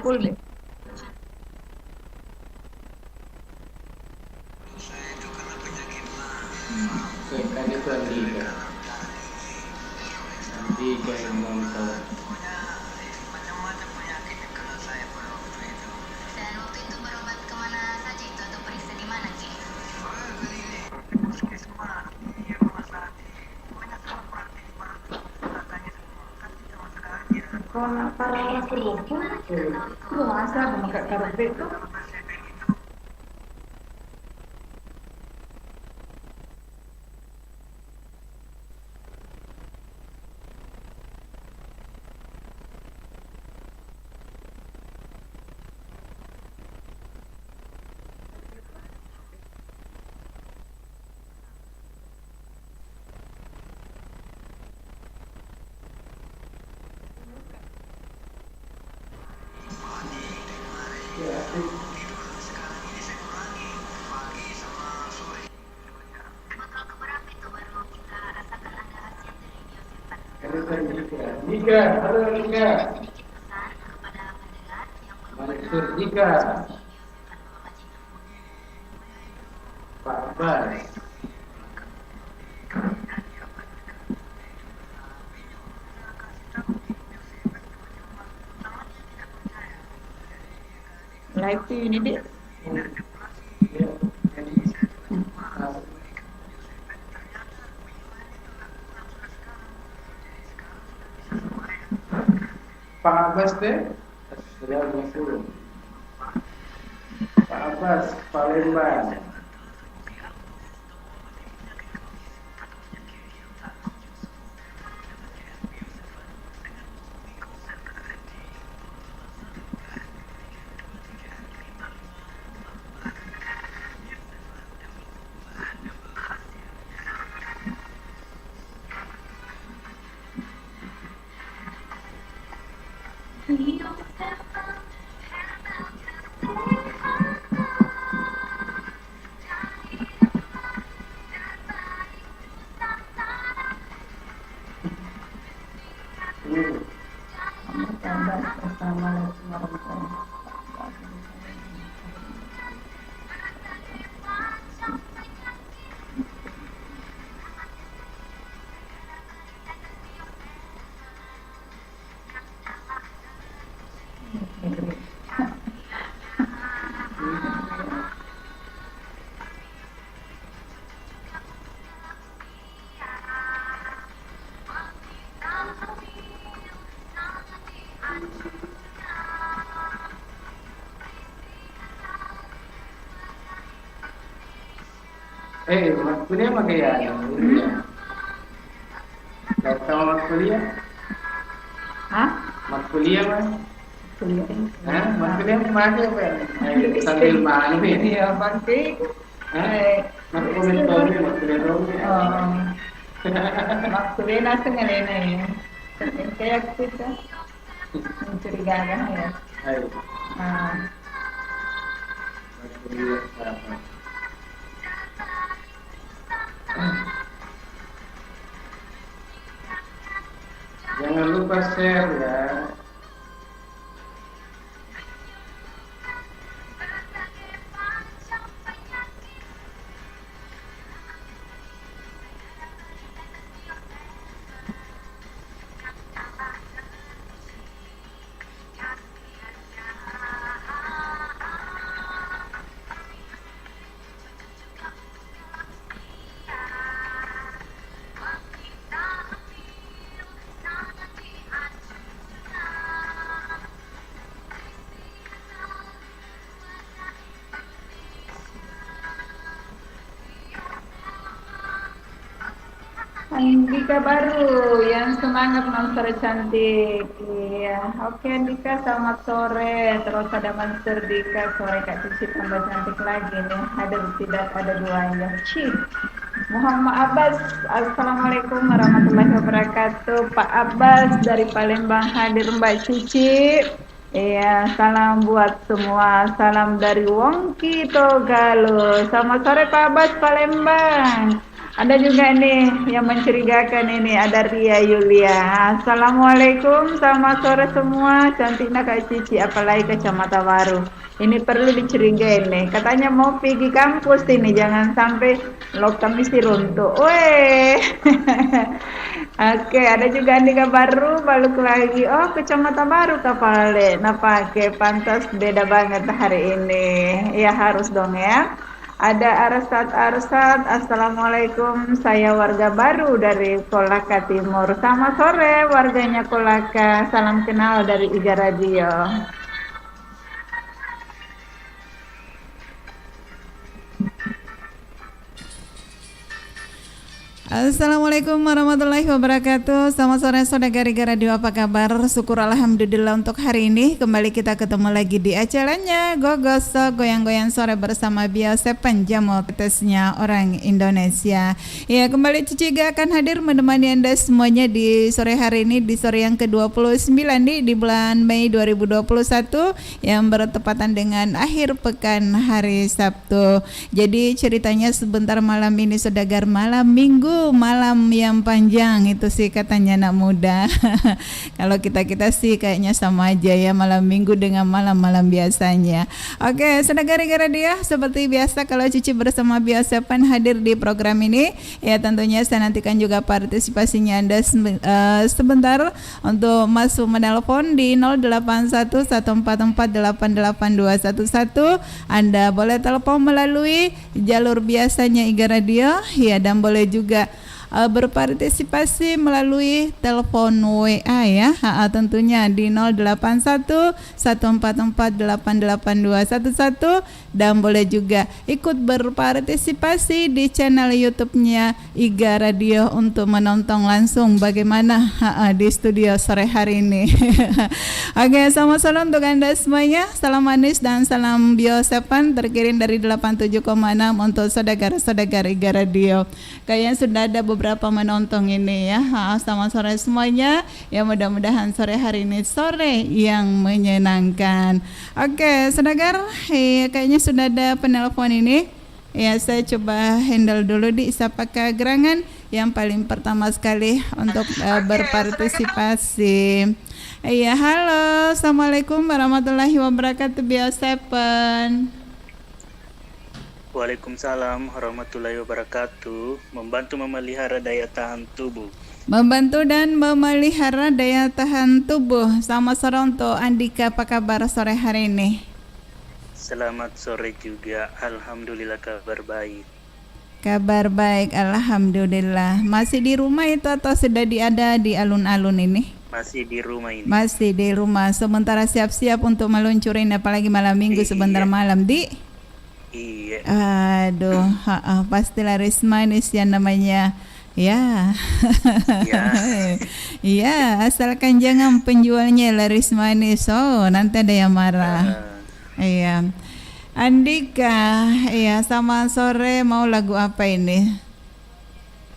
Full deh. Kan itu Andika. Andika yang nonton. Dan waktu itu berobat kemana saja itu atau periksa di mana Ki? Kalau para laki-laki itu masa memakai karpet itu Botol keberapa itu baru kita rasakan ada khasiat dari Biosepat? Kan itu Andika. Andika, halo Andika. Sedikit pesan kepada pendengar yang belum Mansur Dika. Biosepat Bapak Cina. Pak Abbas. lah itu ini deh. Pak Abbas deh. Assalamualaikum. Pak Abbas, Palembang. Assalamualaikum warahmatullahi wabarakatuh. Mat kuliah mah kayak ini ya. Tahu mat kuliah? Hah? Mat kuliah mah? Kuliah ini. Hah? Mat kuliah mana apa? Sambil mana nih? Iya, pasti. Mat kuliah mat kuliah dong. Maksudnya nasa ngalena ya. Kayak kita mencurigakan ya. Ayo, Ah, mat kuliah apa? Jangan lupa share ya. Andika baru yang semangat non sore cantik. Iya, oke Andika selamat sore. Terus ada Mansur Dika sore Kak Cici tambah cantik lagi nih. Hadir tidak ada duanya. Cih. Muhammad Abbas, Assalamualaikum warahmatullahi wabarakatuh. Pak Abbas dari Palembang hadir Mbak Cici. Iya, salam buat semua. Salam dari Wongki Togalo. Selamat sore Pak Abbas Palembang. Ada juga nih yang mencurigakan ini, ada Ria Yulia. Assalamualaikum, selamat sore semua. Cantiknya Kak Cici, apalagi kacamata baru. Ini perlu dicurigai nih. Katanya mau pergi kampus ini, jangan sampai lokam mesti runtuh. Weh. Oke, ada juga Andika baru, balik lagi. Oh, kacamata baru kapale. Nah, pakai pantas beda banget hari ini. Ya harus dong ya. Ada Arsat, Assalamualaikum, saya warga baru dari Kolaka Timur. Selamat sore warganya Kolaka, salam kenal dari Iga Radio. Assalamualaikum warahmatullahi wabarakatuh. Selamat sore saudara Iga Radio, apa kabar? Syukur alhamdulillah untuk hari ini kembali kita ketemu lagi di acaranya Gogosok Goyang-goyang sore bersama Biosepen Jamu Tetesnya Orang Indonesia. Ya, kembali Cici Iga akan hadir menemani Anda semuanya di sore hari ini, di sore yang ke-29 nih, di bulan Mei 2021 yang bertepatan dengan akhir pekan hari Sabtu. Jadi ceritanya sebentar malam ini saudagar, malam Minggu, malam yang panjang itu sih katanya anak muda. Kalau kita sih kayaknya sama aja ya, malam Minggu dengan malam-malam biasanya. Oke, saudara Iga Radio, seperti biasa kalau Cici bersama Biosepen hadir di program ini, ya tentunya saya nantikan juga partisipasinya Anda sebentar untuk masuk menelpon di 081144882211. Anda boleh telepon melalui jalur biasanya Iga Radio, ya, dan boleh juga berpartisipasi melalui telepon WA ya, tentunya di 081144882211, dan boleh juga ikut berpartisipasi di channel YouTube-nya Iga Radio untuk menonton langsung bagaimana di studio sore hari ini. Oke, selamat sore untuk Anda semuanya. Salam manis dan salam Biosepen terkirim dari 87,6 untuk saudara-saudara Iga Radio. Kayaknya sudah ada beberapa menonton ini ya. Selamat sore semuanya. Ya, mudah-mudahan sore hari ini sore yang menyenangkan. Oke, saudara, kayaknya sudah ada penelpon ini. Ya, saya coba handle dulu di siapakah gerangan yang paling pertama sekali untuk berpartisipasi. Iya, halo, assalamualaikum warahmatullahi wabarakatuh, Biosepen. Waalaikumsalam warahmatullahi wabarakatuh. Membantu memelihara daya tahan tubuh. Membantu dan memelihara daya tahan tubuh. Selamat sore untuk Andika, apa kabar sore hari ini? Selamat sore juga. Alhamdulillah kabar baik. Kabar baik, alhamdulillah. Masih di rumah itu atau sudah ada di alun-alun ini? Masih di rumah ini. Masih di rumah. Sementara siap-siap untuk meluncurin, apalagi malam Minggu sebentar malam di. Iya. Aduh, pasti laris manis yang namanya. Ya. Ya. Iya, asalkan jangan penjualnya laris manis. Oh, nanti ada yang marah. Iya. Andika, iya, sama sore mau lagu apa ini?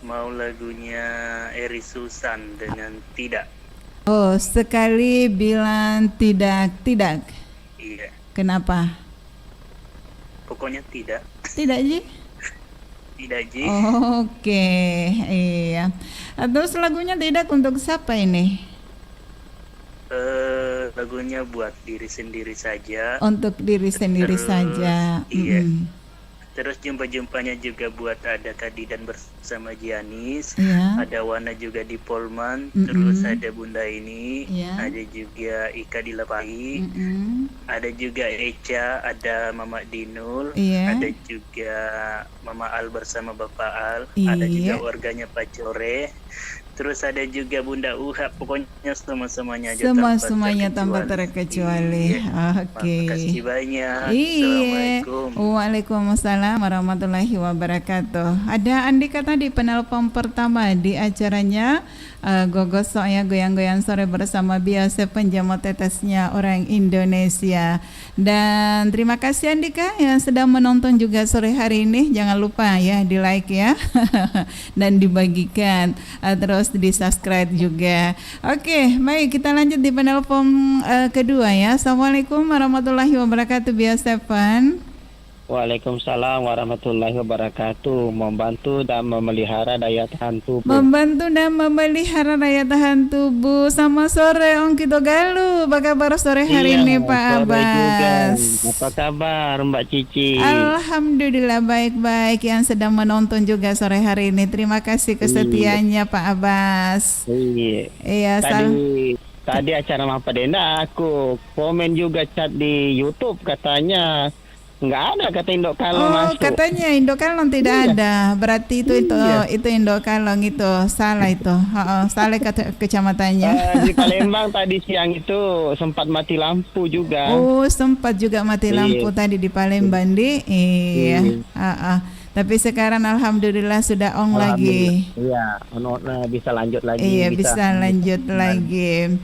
Mau lagunya Eri Susan dengan Tidak. Oh, sekali bilang tidak. Iya. Kenapa? Pokoknya tidak. Tidak, Ji? Tidak, Ji. Oke, iya. Terus lagunya tidak untuk siapa ini? Lagunya buat diri sendiri saja. Untuk diri sendiri Terus, saja. Iya. Terus jumpa-jumpanya juga buat ada Kadi dan bersama Gianis, Iya. ada Wana juga di Polman, terus ada Bunda ini, Iya. ada juga Ika di Lepai, ada juga Eca, ada Mama Dinul, Iya. ada juga Mama Al bersama Bapak Al, Iya. ada juga warganya Pacore. Terus ada juga Bunda Uha, pokoknya semuanya aja Semuanya tanpa terkecuali. Iya. Oke. Makasih banyak. Iya. Assalamualaikum. Waalaikumsalam warahmatullahi wabarakatuh. Ada Andika tadi penelpon pertama di acaranya Gogosok ya, goyang-goyang sore bersama Biosepen Jamu Tetesnya Orang Indonesia. Dan terima kasih Andika yang sedang menonton juga sore hari ini. Jangan lupa ya di like ya dan dibagikan, terus di subscribe juga. Oke, baik, kita lanjut di penelpon kedua ya. Assalamualaikum warahmatullahi wabarakatuh, Biosepen. Waalaikumsalam warahmatullahi wabarakatuh. Membantu dan memelihara daya tahan tubuh. Membantu dan memelihara daya tahan tubuh. Sama sore Om Kito Galuh. Apa kabar sore hari ini Pak sore juga. Abbas? Apa kabar Mbak Cici? Alhamdulillah baik-baik. Yang sedang menonton juga sore hari ini. Terima kasih kesetiaannya Pak Abbas. Iya, Tadi acara Mapa Denda aku komen juga chat di YouTube, katanya nggak ada kata Indok Kalong masuk. Katanya Indok Kalong tidak ada. Berarti itu Indok Kalong itu salah itu. Salah kecamatannya. Di Palembang tadi siang itu sempat mati lampu juga. Oh, sempat juga mati lampu tadi di Palembang Iya. Tapi sekarang alhamdulillah sudah lagi. Iya, bisa lanjut lagi. Iya, bisa lanjut lagi.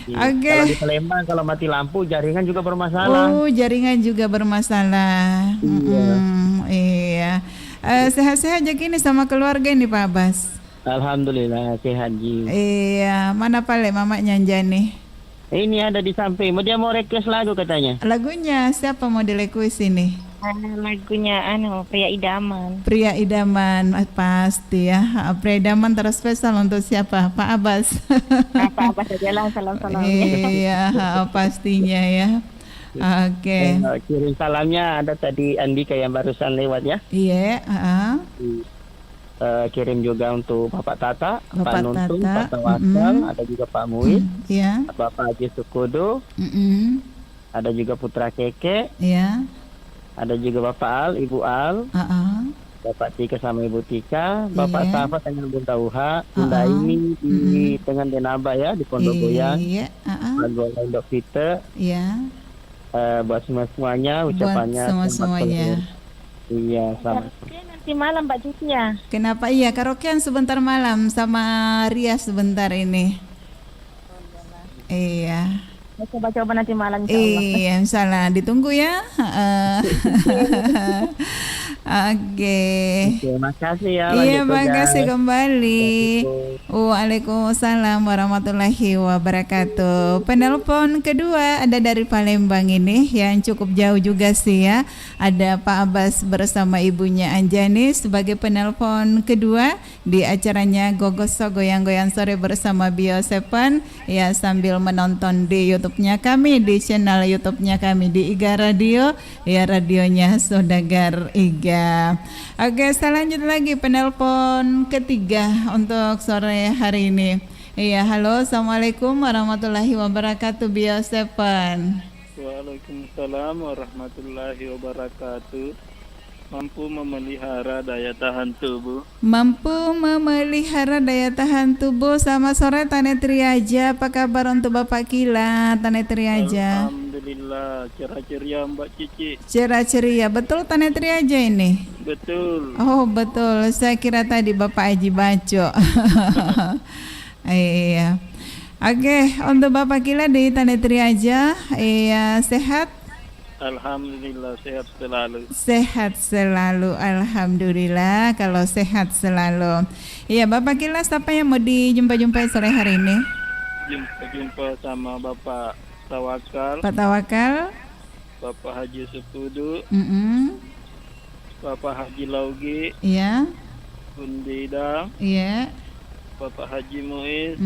Oke. Kalau di Palembang kalau mati lampu jaringan juga bermasalah. Oh, jaringan juga bermasalah. Iya. Sehat-sehat aja gini sama keluarga ini Pak Abbas. Alhamdulillah sehat Ji. Iya, mana Pale mamanya Anjani? Ini ada di samping. Dia mau request lagu katanya. Lagunya siapa mau di-request ini? Lagunya Pria Idaman. Pria Idaman pasti ya. Pria Idaman terus spesial untuk siapa? Pak Abbas. Pak Abbas aja lah salam-salam. Iya, pastinya ya. Oke. Kirim salamnya ada tadi Andika yang barusan lewat ya. Iya, kirim juga untuk Bapak Tata, Pak Nuntung, Tata. Pak Tawakal, ada juga Pak Muid, Iya. Bapak Haji Sukodo, ada juga Putra Keke, Iya. ada juga Bapak Al, Ibu Al, Bapak Tika sama Ibu Tika, Bapak Safa dengan Bunda Uha, Bunda ini di Tengan Denaba ya di Pondok Goyang, Pak Gola Indok Peter, buat semuanya ucapannya buat semuanya. Iya, sama. Nanti malam Mbak Cici ya. Kenapa iya karaokean sebentar malam sama Ria sebentar ini. Iya. Coba-coba nanti malam insyaallah. Iya, insyaallah ditunggu ya. Oke. Terima kasih ya. Iya, makasih kembali. Waalaikumsalam warahmatullahi wabarakatuh. Penelpon kedua ada dari Palembang ini yang cukup jauh juga sih ya. Ada Pak Abbas bersama ibunya Anjani sebagai penelpon kedua di acaranya Gogoso Goyang-Goyang Sore bersama Bio7 ya, sambil menonton di YouTube-nya kami, di channel YouTube-nya kami di Iga Radio ya, radionya Saudagar Iga. Oke, selanjutnya lagi penelpon ketiga untuk sore hari ini. Iya, halo, assalamualaikum warahmatullahi wabarakatuh, Bio7. Waalaikumsalam warahmatullahi wabarakatuh. Mampu memelihara daya tahan tubuh. Mampu memelihara daya tahan tubuh. Sama sore Tane Triaja. Apa kabar untuk Bapak Kila, Tane Triaja? Alhamdulillah, cerah ceria Mbak Cici. Cerah ceria, betul Tane Triaja ini? Betul. Oh betul, saya kira tadi Bapak Haji Baco. Iya. Oke, untuk Bapak Kila di Tane Triaja, iya, sehat? Alhamdulillah sehat selalu. Sehat selalu, alhamdulillah kalau sehat selalu. Iya, Bapak Kila siapa yang mau dijumpa-jumpai sore hari ini? Jumpa sama Bapak Tawakal. Pak Tawakal, Bapak Haji Sukudu, Bapak Haji Laugi, iya, Bundida, iya, Bapak Haji Muiz,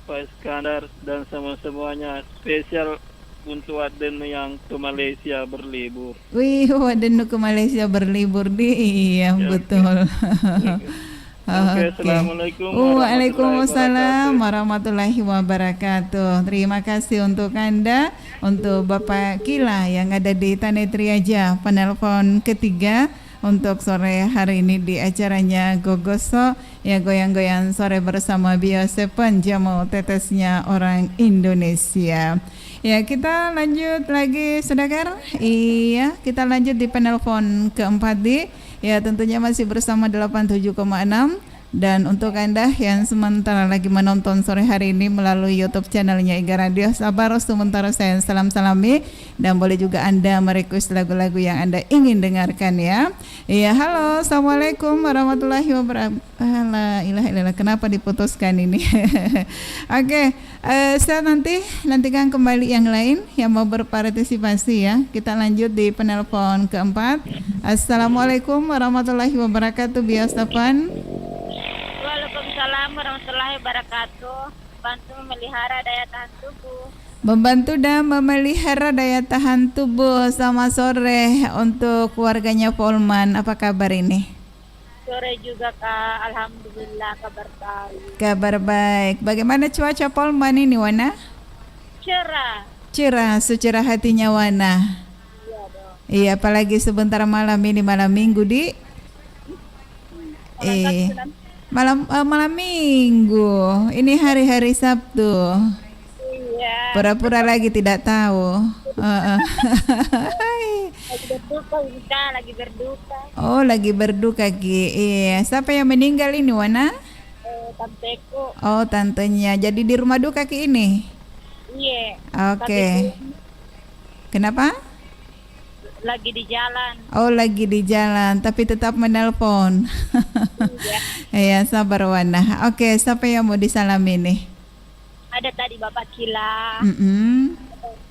Pak Iskandar dan semuanya spesial untuk Aden yang ke Malaysia berlibur. Wih, Aden ke Malaysia berlibur iya ya, betul. Oke, assalamualaikum. Waalaikumsalam warahmatullahi wabarakatuh. Terima kasih untuk Anda, untuk Bapak Kila yang ada di Tane Triaja, penelpon ketiga untuk sore hari ini di acaranya Gogoso ya, goyang-goyang sore bersama Bio7, jamu tetesnya orang Indonesia. Ya, kita lanjut lagi Saudagar. Iya, kita lanjut di penelpon keempat ya, tentunya masih bersama 87,6 Dan untuk Anda yang sementara lagi menonton sore hari ini melalui YouTube channelnya Iga Radio, sabar sementara saya salam-salami, dan boleh juga Anda merequest lagu-lagu yang Anda ingin dengarkan ya. Iya, halo, assalamualaikum warahmatullahi wabarakatuh. La ilaha illallah, kenapa diputuskan ini? Oke, saya nantikan kembali yang lain yang mau berpartisipasi ya. Kita lanjut di penelpon keempat. Assalamualaikum warahmatullahi wabarakatuh. Biasapan. Waalaikumsalam warahmatullahi wabarakatuh. Bantu memelihara daya tahan tubuh. Membantu dan memelihara daya tahan tubuh. Selamat sore untuk keluarganya Polman. Apa kabar ini? Sore juga Kak, alhamdulillah kabar baik. Kabar baik. Bagaimana cuaca Polman ini, Wana? Cerah. Cerah, secerah hatinya Wana. Iya dong. Iya, apalagi sebentar malam ini, malam minggu di malam minggu. Ini hari-hari Sabtu. Iya. Pura-pura lagi tidak tahu. Lagi berduka. Oh, lagi berduka Ki. Iya, siapa yang meninggal ini, Wana? Tanteku. Oh, tantenya. Jadi di rumah duka Ki ini. Iya. Oke. Kenapa? Lagi di jalan. Oh, lagi di jalan, tapi tetap menelpon. Iya, sabar Wana. Oke, siapa yang mau disalami nih? Ada tadi Bapak Kila.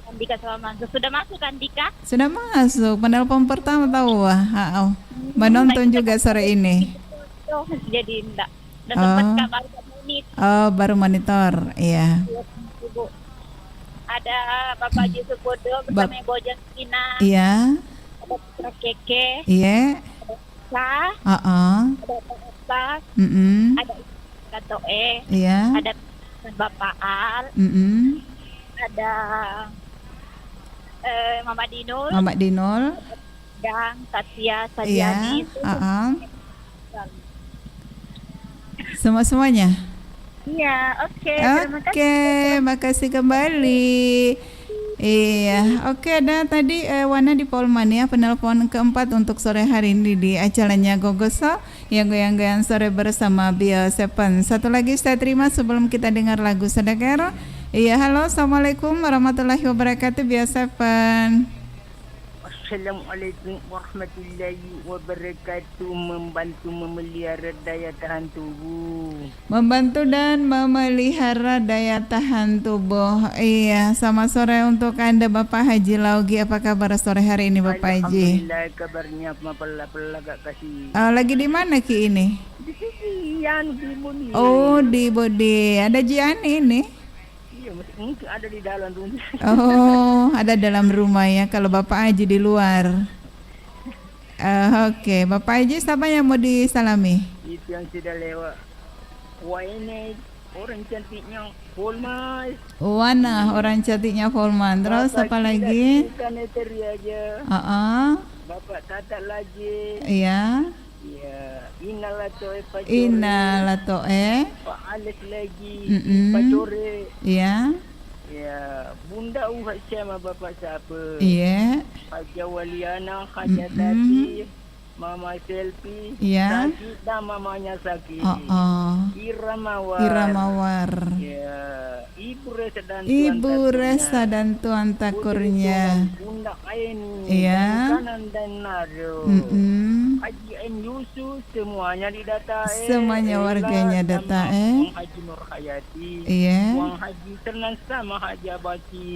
Andika sama Manso. Sudah masuk Andika? Sudah masuk. Penelpon pertama tahu wah. Menonton juga sore ini. Oh, jadi enggak. Dan sempat baru menit. Oh, baru monitor. Iya. Ibu. Ada Bapak Haji Sukodo bersama Ibu Jantina. Iya. Ada Putra Keke. Iya. Ada Pak Espas. Ada Katoe. Iya. Ada Bapak Al. Ada Mama Dinul. Mama Dinul. Dan Satya Iya. Sadiani. Semuanya. Iya, oke. Oke, makasih kembali. Iya, oke. Dan tadi Wana di Polman ya, penelpon keempat untuk sore hari ini di acaranya Gogoso yang goyang-goyang sore bersama Bio Seven. Satu lagi saya terima sebelum kita dengar lagu Sedekah. Iya, halo, assalamualaikum warahmatullahi wabarakatuh. Bio Seven. Assalamualaikum warahmatullahi wabarakatuh. Membantu memelihara daya tahan tubuh. Membantu dan memelihara daya tahan tubuh. Iya, selamat sore untuk Anda Bapak Haji Laugi. Apa kabar sore hari ini Bapak Haji? Alhamdulillah, kabarnya mapala-pala gak kasih. Lagi di mana Ki ini? Di sini yang di Budi. Oh, di Budi. Ada Jiani ini? Iya, mungkin ada di dalam rumah. Oh, ada dalam rumah ya. Kalau Bapak Haji di luar. Oke, Bapak Haji siapa yang mau disalami? Itu yang sudah lewat. Wah, ini orang cantiknya Polman. Wana, orang cantiknya Polman. Terus Bapak apa lagi? Bukan eteri aja. Bapak Tata lagi. Iya. Ya, Inalato Pak Inalatoe. Pak Alex lagi. Mm-mm. Pak Core. Iya. Ya, Bunda Uhat sama Bapak siapa? Iya. Haja Waliana, Haja Tati, Mama Selfie, Iya. Sakit dan mamanya Sakit. Iramawar. Iramawar. Ya, Ibu Resa dan Ibu Resa dan Tuan Takurnya. Bunda Aini. Iya. Kanan dan Nado. Haji M Yusuf semuanya didata. Semuanya warganya data Haji Nur Hayati. Iya. Wang Haji Ternan sama Haji Abati.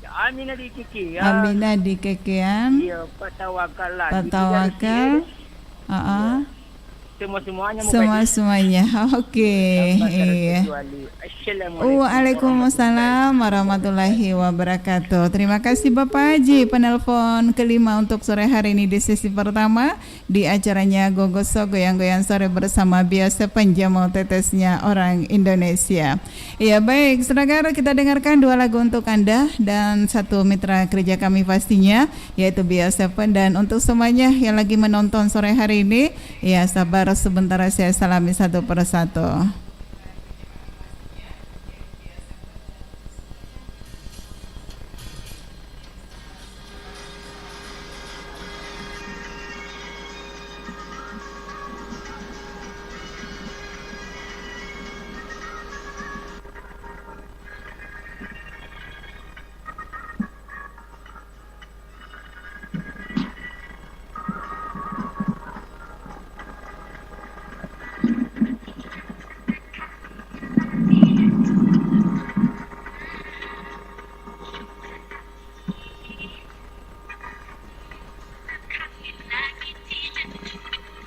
Amina di Kiki ya. Amina di Kekean. Iya, Pak Tawakal lah. Pak Tawakal. Semuanya. Oke. Iya. Waalaikumsalam warahmatullahi wabarakatuh. Terima kasih Bapak Haji. Penelpon kelima untuk sore hari ini di sesi pertama di acaranya Gogoso goyang-goyang sore bersama biasa penjamu tetesnya orang Indonesia. Ya baik, saudara, kita dengarkan dua lagu untuk Anda dan satu mitra kerja kami pastinya yaitu biasa dan untuk semuanya yang lagi menonton sore hari ini ya sabar sebentar saya salami satu persatu.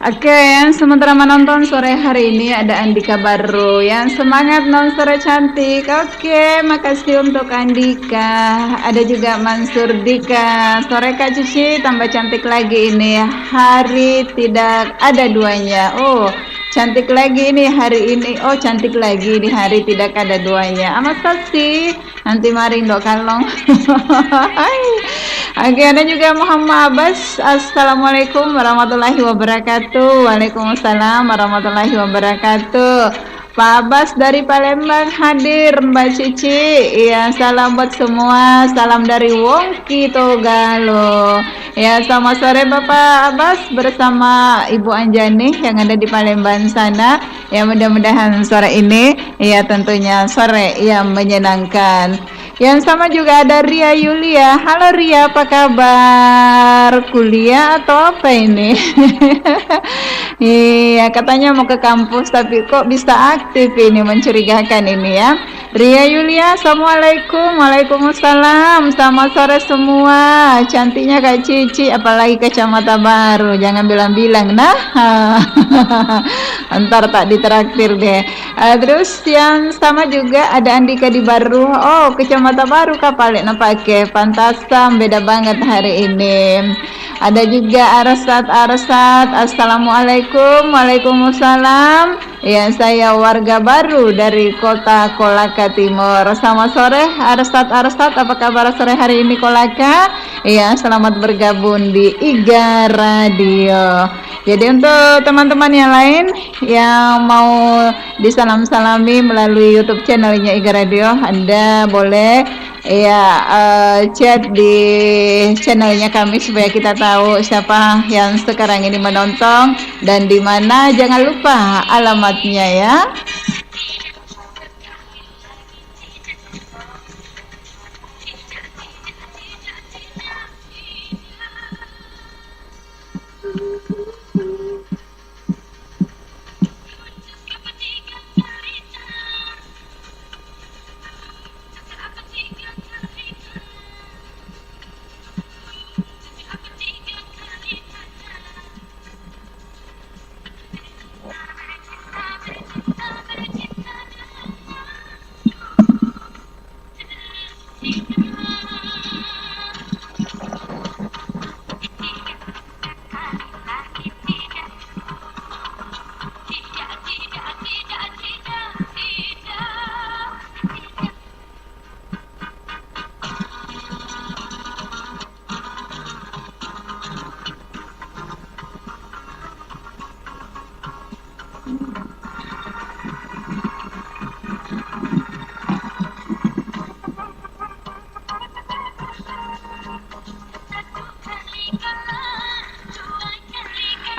Oke, yang sementara menonton sore hari ini ada Andika baru. Yang semangat non sore cantik. Oke, makasih untuk Andika. Ada juga Mansur Dika. Sore Kak Cici tambah cantik lagi ini. Hari tidak ada duanya. Oh, cantik lagi ini hari ini. Oh, cantik lagi di hari tidak ada duanya. Amat sih. Nanti mari ndok kalong. Oke, ada juga Muhammad Abbas. Assalamualaikum warahmatullahi wabarakatuh. Waalaikumsalam warahmatullahi wabarakatuh. Pak Abbas dari Palembang hadir, Mbak Cici. Ya, salam buat semua. Salam dari Wongki Togalo. Ya, selamat sore Bapak Abbas bersama Ibu Anjani yang ada di Palembang sana. Ya, mudah-mudahan sore ini ya tentunya sore yang menyenangkan. Yang sama juga ada Ria Yulia. Halo Ria, apa kabar? Kuliah atau apa ini? Iya, katanya mau ke kampus tapi kok bisa aktif ini, mencurigakan ini ya. Ria Yulia, Assalamualaikum. Waalaikumsalam. Selamat sore semua. Cantiknya Kak Cici, apalagi kacamata baru. Jangan bilang-bilang nah. Ntar tak ditraktir deh. Terus yang sama juga ada Andika di baru. Oh, kacamata baru kah paling pakai? Pantasam, beda banget hari ini. Ada juga Arsat. Assalamualaikum. Waalaikumsalam. Ya, saya warga baru dari kota Kolaka Timur. Selamat sore Arsat. Apa kabar sore hari ini Kolaka? Ya, selamat bergabung di IGA Radio. Jadi untuk teman-teman yang lain yang mau disalam-salami melalui YouTube channelnya IGA Radio, Anda boleh ya chat di channelnya kami supaya kita tahu siapa yang sekarang ini menonton dan di mana. Jangan lupa alamatnya ya.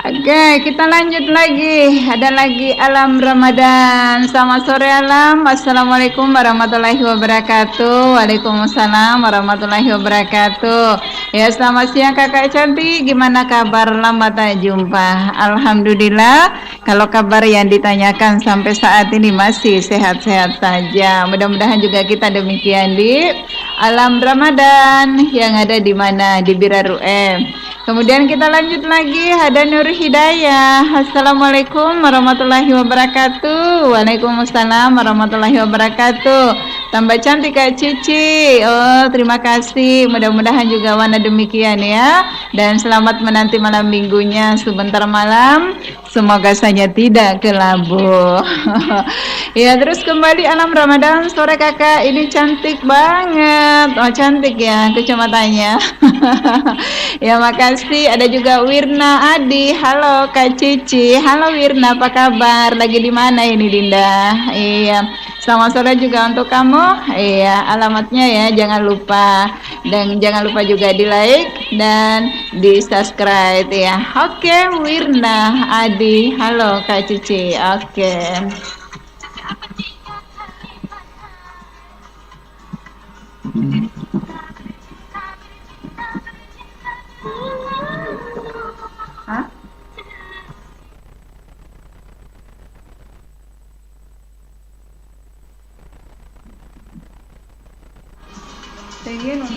Oke, kita lanjut lagi. Ada lagi Alam Ramadan. Selamat sore Alam. Assalamualaikum warahmatullahi wabarakatuh. Waalaikumsalam warahmatullahi wabarakatuh. Ya, selamat siang kakak cantik. Gimana kabar? Lama tak jumpa. Alhamdulillah. Kalau kabar yang ditanyakan sampai saat ini masih sehat-sehat saja. Mudah-mudahan juga kita demikian di Alam Ramadan yang ada di mana? Di Biraru M. Kemudian kita lanjut lagi, ada Nur Hidayah. Assalamualaikum warahmatullahi wabarakatuh. Waalaikumsalam warahmatullahi wabarakatuh. Tambah cantik Kak Cici. Oh, terima kasih. Mudah-mudahan juga warna demikian ya. Dan selamat menanti malam minggunya sebentar malam. Semoga saja tidak kelabu. Ya, terus kembali Alam Ramadan sore kakak. Ini cantik banget. Oh, cantik ya kacamatanya. Ya, makasih. Ada juga Wirna Adi. Halo Kak Cici. Halo Wirna, apa kabar? Lagi di mana ini Dinda? Iya. Selamat sore juga untuk kamu. Iya, alamatnya ya jangan lupa. Dan jangan lupa juga di like dan di subscribe ya. Oke, Wirna Adi. Halo Kak Cici. Oke. Hah? Seguimos.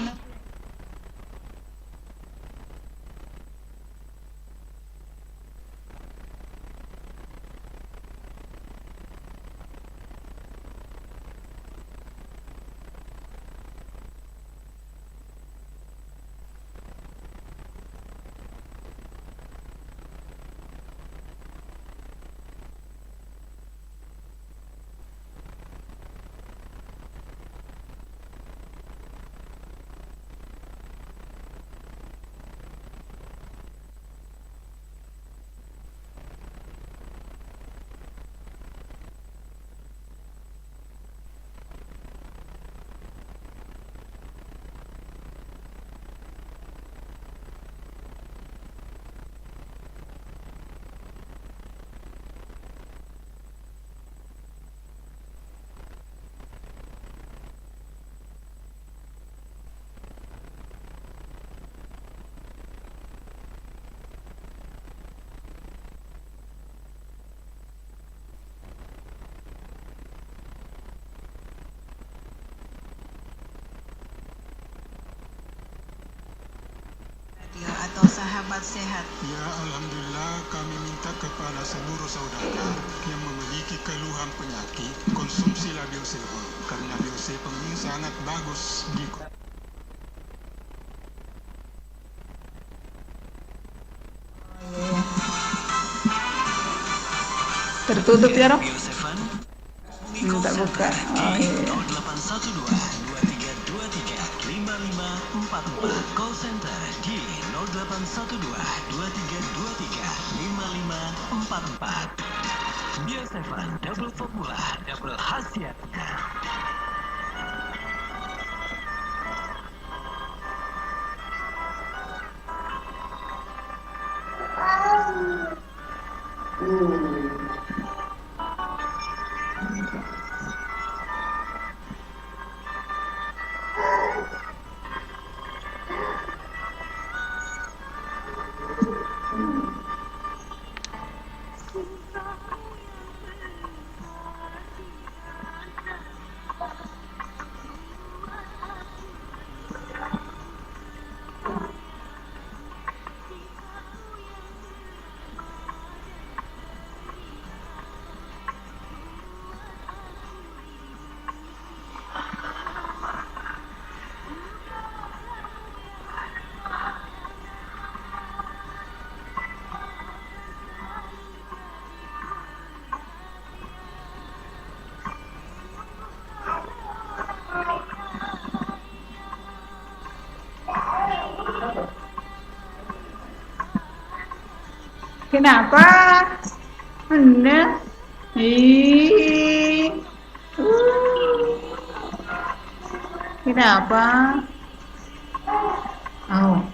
atau sahabat sehat? Ya, alhamdulillah kami minta kepada seluruh saudara yang memiliki keluhan penyakit konsumsilah Bio7 karena Bio7 ini sangat bagus di Tertutup ya, Rob? Bio7 Minta buka. Oh iya. 0812 2323 5544 call center di 0812 2323 5544. Bio7 double formula, double khasiatnya. Kenapa? Anda? Kenapa? Oh.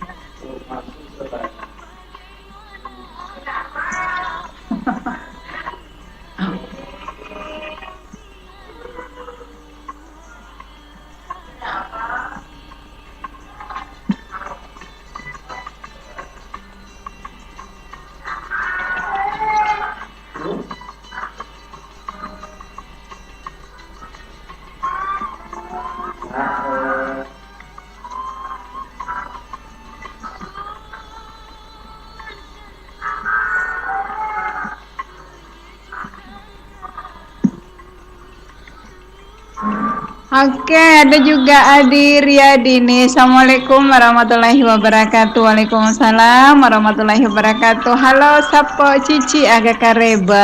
Oke, ada juga Adi Riyadini. Assalamualaikum warahmatullahi wabarakatuh. Waalaikumsalam warahmatullahi wabarakatuh. Halo Sapo Cici Aga Kareba.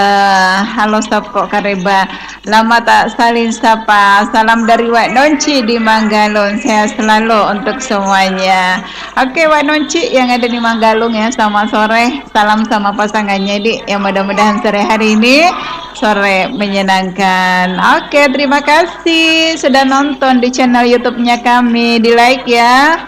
Halo Sapo Kareba. Lama tak salin sapa. Salam dari Wak Nonci di Manggalung. Sehat selalu untuk semuanya. Oke, Wak Nonci yang ada di Manggalung ya, selamat sore. Salam sama pasangannya di. Yang mudah-mudahan sore hari ini sore menyenangkan. Oke, terima kasih sudah nonton di channel YouTube-nya kami. Di like ya.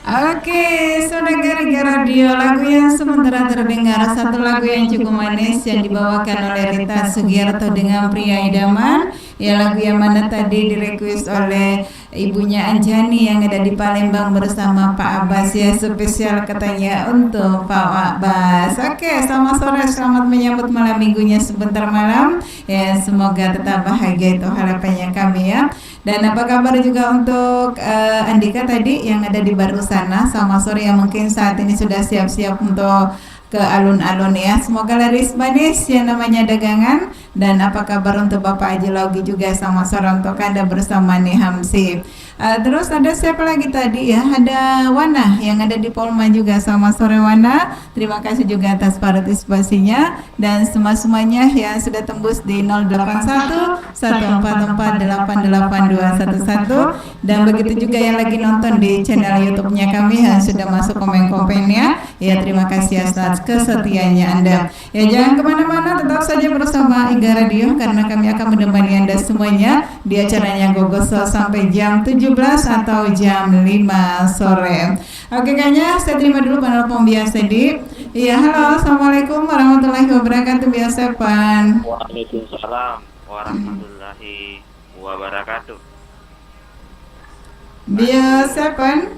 Oke, saudara radio lagu yang sementara terdengar satu lagu yang cukup manis yang dibawakan oleh Rita Sugiarto dengan Pria Idaman. Ya, lagu yang mana tadi direquest oleh ibunya Anjani yang ada di Palembang bersama Pak Abbas ya, spesial katanya untuk Pak Abbas. Oke, selamat sore, selamat menyambut malam minggunya sebentar malam. Ya, semoga tetap bahagia, itu harapannya kami ya. Dan apa kabar juga untuk Andika tadi yang ada di Baru sana, sama sore yang mungkin saat ini sudah siap-siap untuk ke alun-alun ya. Semoga laris manis yang namanya dagangan. Dan apa kabar untuk Bapak Haji Laugi juga, sama sore untuk Anda bersama nih Hamsi. Terus ada siapa lagi tadi ya? Ada Wana yang ada di Polma juga. Selamat sore Wana. Terima kasih juga atas partisipasinya dan semuanya yang sudah tembus di 081 144882211 dan begitu juga yang lagi nonton di channel YouTube-nya kami yang sudah masuk komen-komennya. Ya terima kasih atas kesetiaannya Anda. Ya jangan kemana-mana, tetap saja bersama Iga Radio karena kami akan menemani Anda semuanya di acaranya Gogoso sampai jam 17 atau jam 5 sore. Oke, kayaknya saya terima dulu penelpon biasa di. Iya, halo, assalamualaikum warahmatullahi wabarakatuh, biasa Pan. Waalaikumsalam warahmatullahi wabarakatuh. Biasa Pan.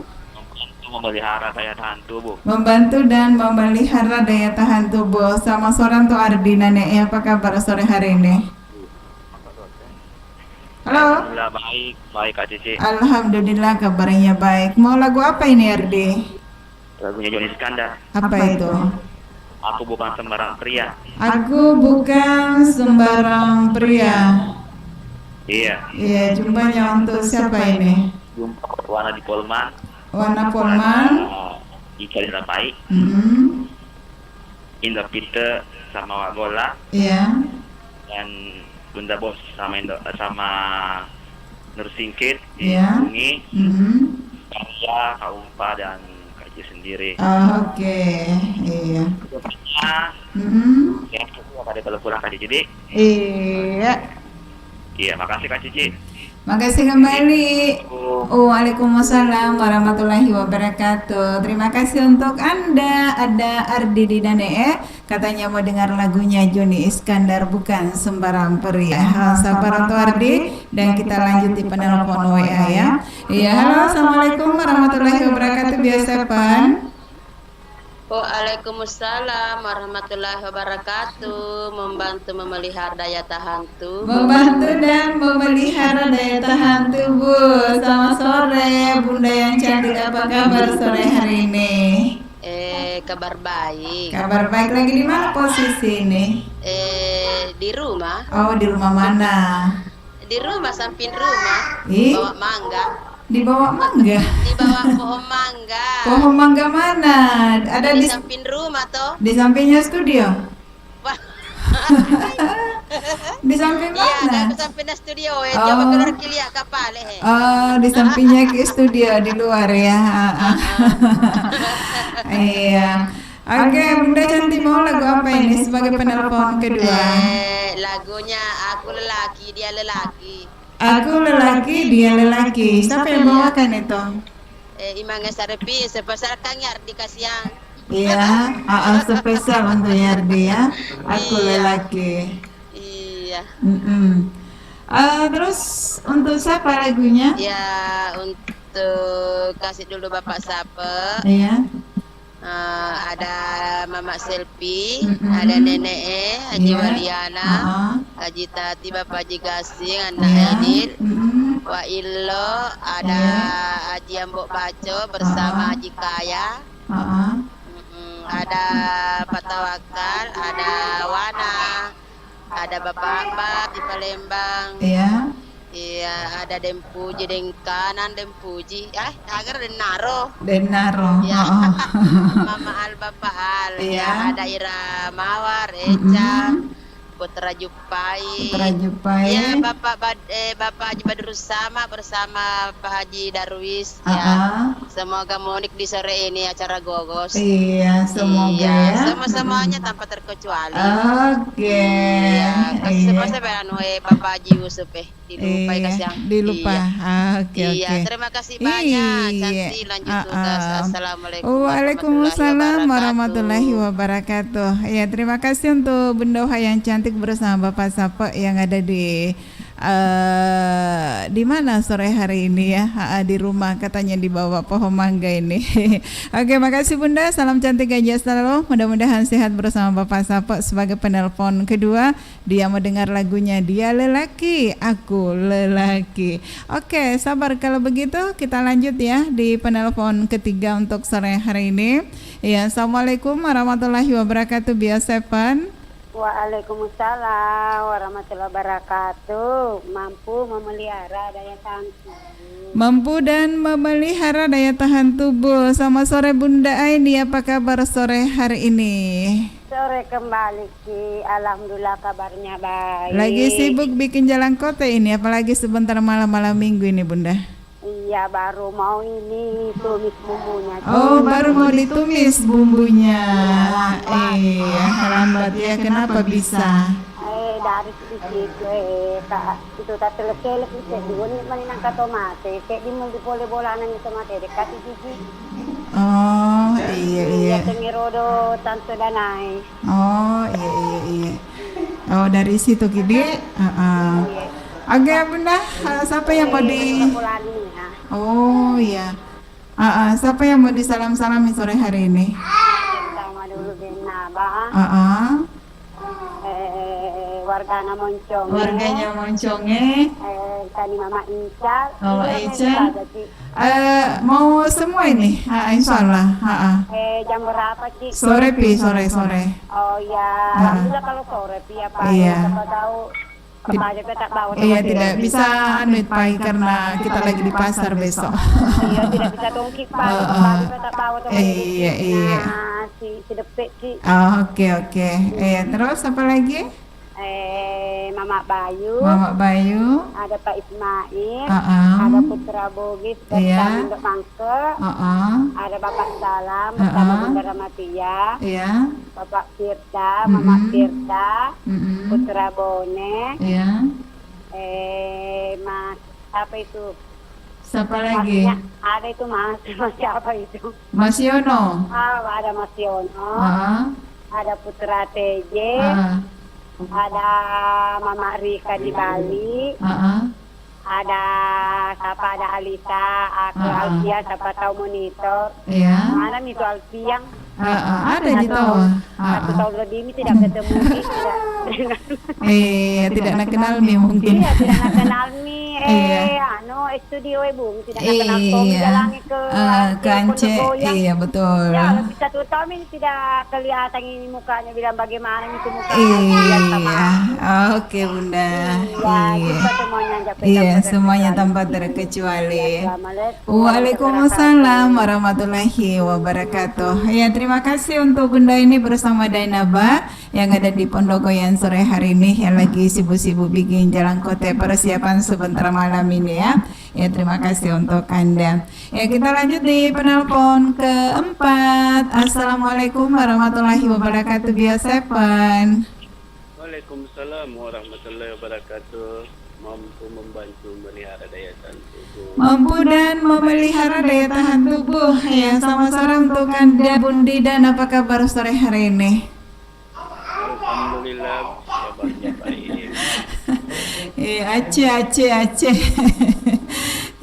Memelihara daya tahan tubuh. Membantu dan memelihara daya tahan tubuh. Sama seorang tuh Ardina nih, apa kabar sore hari ini? Halo. Alhamdulillah baik Kak Cici. Alhamdulillah kabarnya baik. Mau lagu apa ini Ardi? Lagunya Joni Iskandar. Apa itu? Aku bukan sembarang pria. Aku bukan sembarang pria. Iya. Iya, jumpanya untuk siapa ini? Jumpa Wana di Polman. Wana Polman. Ika Dirapai. Indra Peter sama Wagola. Iya. Dan Bunda Bos sama Nur Singkit Iya. Bungi, Karya, Kaumpa dan Kaji sendiri. Oke, iya. Ya, aku pada kalau pulang Kak Cici. Iya. Iya, makasih Kak Cici. Makasih kembali. Waalaikumsalam warahmatullahi wabarakatuh. Terima kasih untuk Anda. Ada Ardi di Danee, katanya mau dengar lagunya Joni Iskandar bukan sembarang pria. Sabar untuk Ardi dan kita lanjut di penelpon WA ya. Iya, halo, assalamualaikum warahmatullahi wabarakatuh. Biasa Pan. Waalaikumsalam warahmatullahi wabarakatuh. Membantu memelihara daya tahan tubuh. Membantu dan memelihara daya tahan tubuh. Selamat sore Bunda yang cantik, apa kabar sore hari ini? Kabar baik. Kabar baik, lagi di mana posisi ini? Di rumah. Oh, di rumah mana? Di rumah, samping rumah. Bawa mangga. Di bawah mangga? Di bawah pohon mangga. Pohon mangga mana? Ada di samping rumah toh. Di sampingnya studio? Di samping mana? Iya, di sampingnya studio. Coba keluar lihat kapal. Oh, di sampingnya ke studio di luar ya. Iya. Oke, Bunda cantik, mau lagu apa ini sebagai penelpon kedua? Lagunya Aku Lelaki Dia Lelaki. Aku lelaki, dia lelaki. Siapa yang bawakan itu? Imangnya Sarepi, spesial Kang Yardi Kasiang. Iya, spesial untuk Yardi ya. Aku lelaki. Iya. Terus untuk siapa lagunya? Ya, untuk kasih dulu Bapak Sape. Iya. Ada Mama Selfie, ada Nenek Haji Waliana, Haji Tati, Bapak Haji Gasing, anak Edil, Wa Illo, ada Haji Ambok Baco bersama Haji Kaya, ada Pak Tawakal, ada Wana, ada Bapak Ahmad di Palembang. Iya. Iya, ada Dempuji, Dengkanan, Dempuji. Agar Denaro. Ya. Mama Al, Bapak Al. Iya. Ya, ada Ira Mawar, Eca, Putra Jupai. Ya, Bapak Haji Badrus sama bersama Pak Haji Darwis. Ya. Semoga mudik di sore ini acara Gogos. Iya, semoga ya. Semua-semuanya tanpa terkecuali. Oke. Iya, kasih Bapak Haji Yusuf dilupa. Oke. Iya, terima kasih banyak. Cantik, lanjut tugas. Assalamualaikum. Waalaikumsalam warahmatullahi wabarakatuh. Ya, terima kasih untuk Bunda yang cantik bersama Bapak Sape yang ada di mana sore hari ini ya? Di rumah, katanya di bawah pohon mangga ini. Oke, makasih Bunda. Salam cantik aja selalu. Mudah-mudahan sehat bersama Bapak Sape sebagai penelpon kedua. Dia mendengar lagunya Dia Lelaki, Aku Lelaki. Oke, sabar kalau begitu kita lanjut ya di penelpon ketiga untuk sore hari ini. Ya, assalamualaikum warahmatullahi wabarakatuh. Biasa Pan. Waalaikumsalam warahmatullahi wabarakatuh. Mampu memelihara daya tahan tubuh. Mampu dan memelihara daya tahan tubuh. Selamat sore Bunda Aini, apa kabar sore hari ini? Sore kembali Ki, alhamdulillah kabarnya baik. Lagi sibuk bikin jalan kote ini, apalagi sebentar malam-malam minggu ini Bunda. Iya, baru mau ini tumis bumbunya. Oh, baru mau ditumis bumbunya. Lambat ya, kenapa bisa? Dari situ itu tak telek-telek bisa diuni maninang ka tomate, kayak di mau dipole-bolanan ni tomate dekat gigi. Oh, iya. Tengirodo tanto danai. Oh, iya. Oh, dari situ Kidi. Agak Bunda, siapa yang mau di? Oh, iya. Siapa yang mau disalam-salami sore hari ini? Sama dulu Benaba. Warganya Monconge. Warganya Monconge. Tani Mama Ica. Mama Ica. Mau semua ini? Insyaallah. Jam berapa Ci? Sore sore. Oh ya, alhamdulillah kalau sore apa? Iya. Siapa tahu apa aja tak bawa. Iya, tidak bisa pagi karena kita lagi di pasar besok. Iya, tidak bisa tongkik pagi tak bawa. Iya. Si depek Ci. Oke. Iya, terus apa lagi? Mama Bayu. Ada Pak Ismail. Ada Putra Bogis dan Induk Mangke. Ada Bapak Salam bersama Bunda Ramatia. Bapak Firda, Mama Firda, Putra Bone. Mas apa itu? Siapa lagi? Ada itu Mas siapa itu? Mas Yono. Ada Mas Yono. Ada Putra TJ. Ada Mama Rika di Bali. Ada Alisa, aku Alfia, siapa tahu monitor. Mana itu Alfia? Ada di tahu. 1 tahun lebih ini tidak ketemu tidak nak kenal mi mungkin. Iya, tidak nak kenal mi. Studio Bung tidak nak kenal Tommy jalannya ke Aceh. Iya, betul. Ya, lebih 1 tahun ini tidak kelihatan ini mukanya, bilang bagaimana itu mukanya. Iya. Oke, Bunda. Iya, semuanya tanpa terkecuali. Waalaikumsalam warahmatullahi wabarakatuh. Ya, terima kasih untuk Bunda ini bersama Dainaba yang ada di Pondogoyan sore hari ini yang lagi sibuk-sibuk bikin jalan kote persiapan sebentar malam ini ya. Ya, terima kasih untuk Anda. Ya, kita lanjut di penelpon keempat. Assalamualaikum warahmatullahi wabarakatuh. Biasepan. Waalaikumsalam warahmatullahi wabarakatuh. Mampu membantu memelihara daya tahan tubuh. Mampu dan memelihara daya tahan tubuh. Ya, sama sore untuk Anda Bundi, dan apa kabar sore hari ini? Alhamdulillah kabarnya baik. Aceh.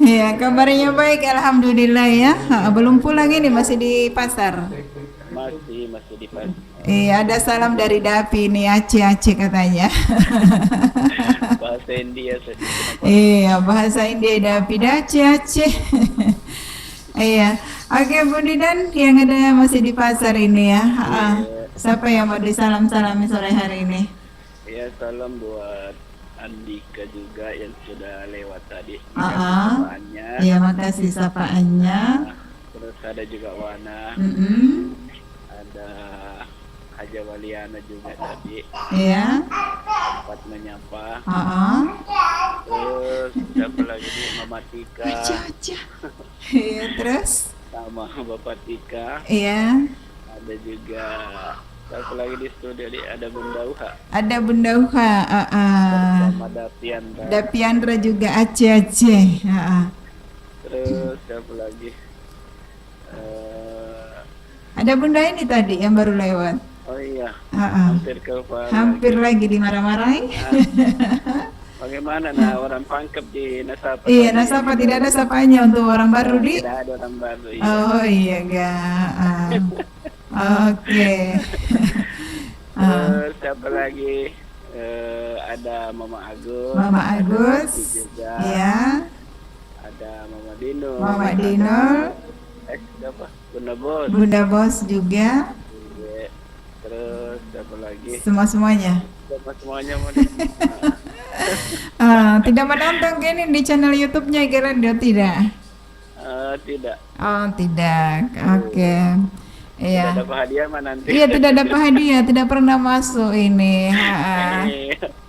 Ya, kabarnya baik, alhamdulillah ya. Belum pulang ini, masih di pasar. Masih di pasar. Ada salam dari Dapi nih, Aceh katanya. Bahasa India saja. Bahasa India Dapi Aceh. Iya. Oke, Budi, dan yang ada masih di pasar ini ya. Siapa yang mau disalam-salami sore hari ini? Ya, salam buat Andika juga yang sudah lewat tadi. Iya, makasih sapaannya. Terus ada juga Wana. Ada Haja Waliana juga tadi. Iya. Sempat menyapa. Terus siapa lagi nih, Mama Tika. Iya, terus sama Bapak Tika. Iya. Ada juga siapa lagi di studio nih, ada Bunda Uha. Ada Bunda Uha. Sama Dapiandra. Dapiandra juga Aceh. Terus siapa lagi? Ada Bunda ini tadi yang baru lewat. Oh iya. Hampir lagi dimarah-marahin. Bagaimana orang pangkep di Nasapa? Iya, Nasapa tidak ada sapanya untuk orang baru di. Tidak ada orang baru. Iya. Oh iya, enggak. Oke. Siapa lagi? Ada Mama Agus. Mama Agus. Juga. Iya. Ada Mama Dino. Mama Dino. Siapa? Bunda Bos. Bunda Bos juga. Terus siapa lagi? Semuanya. Semuanya mau Tidak menonton gini di channel YouTube-nya Iga Radio tidak? Tidak. Oh, tidak. Oke. Iya. Tidak dapat hadiah mah nanti. Iya, tidak dapat hadiah, tidak pernah masuk ini.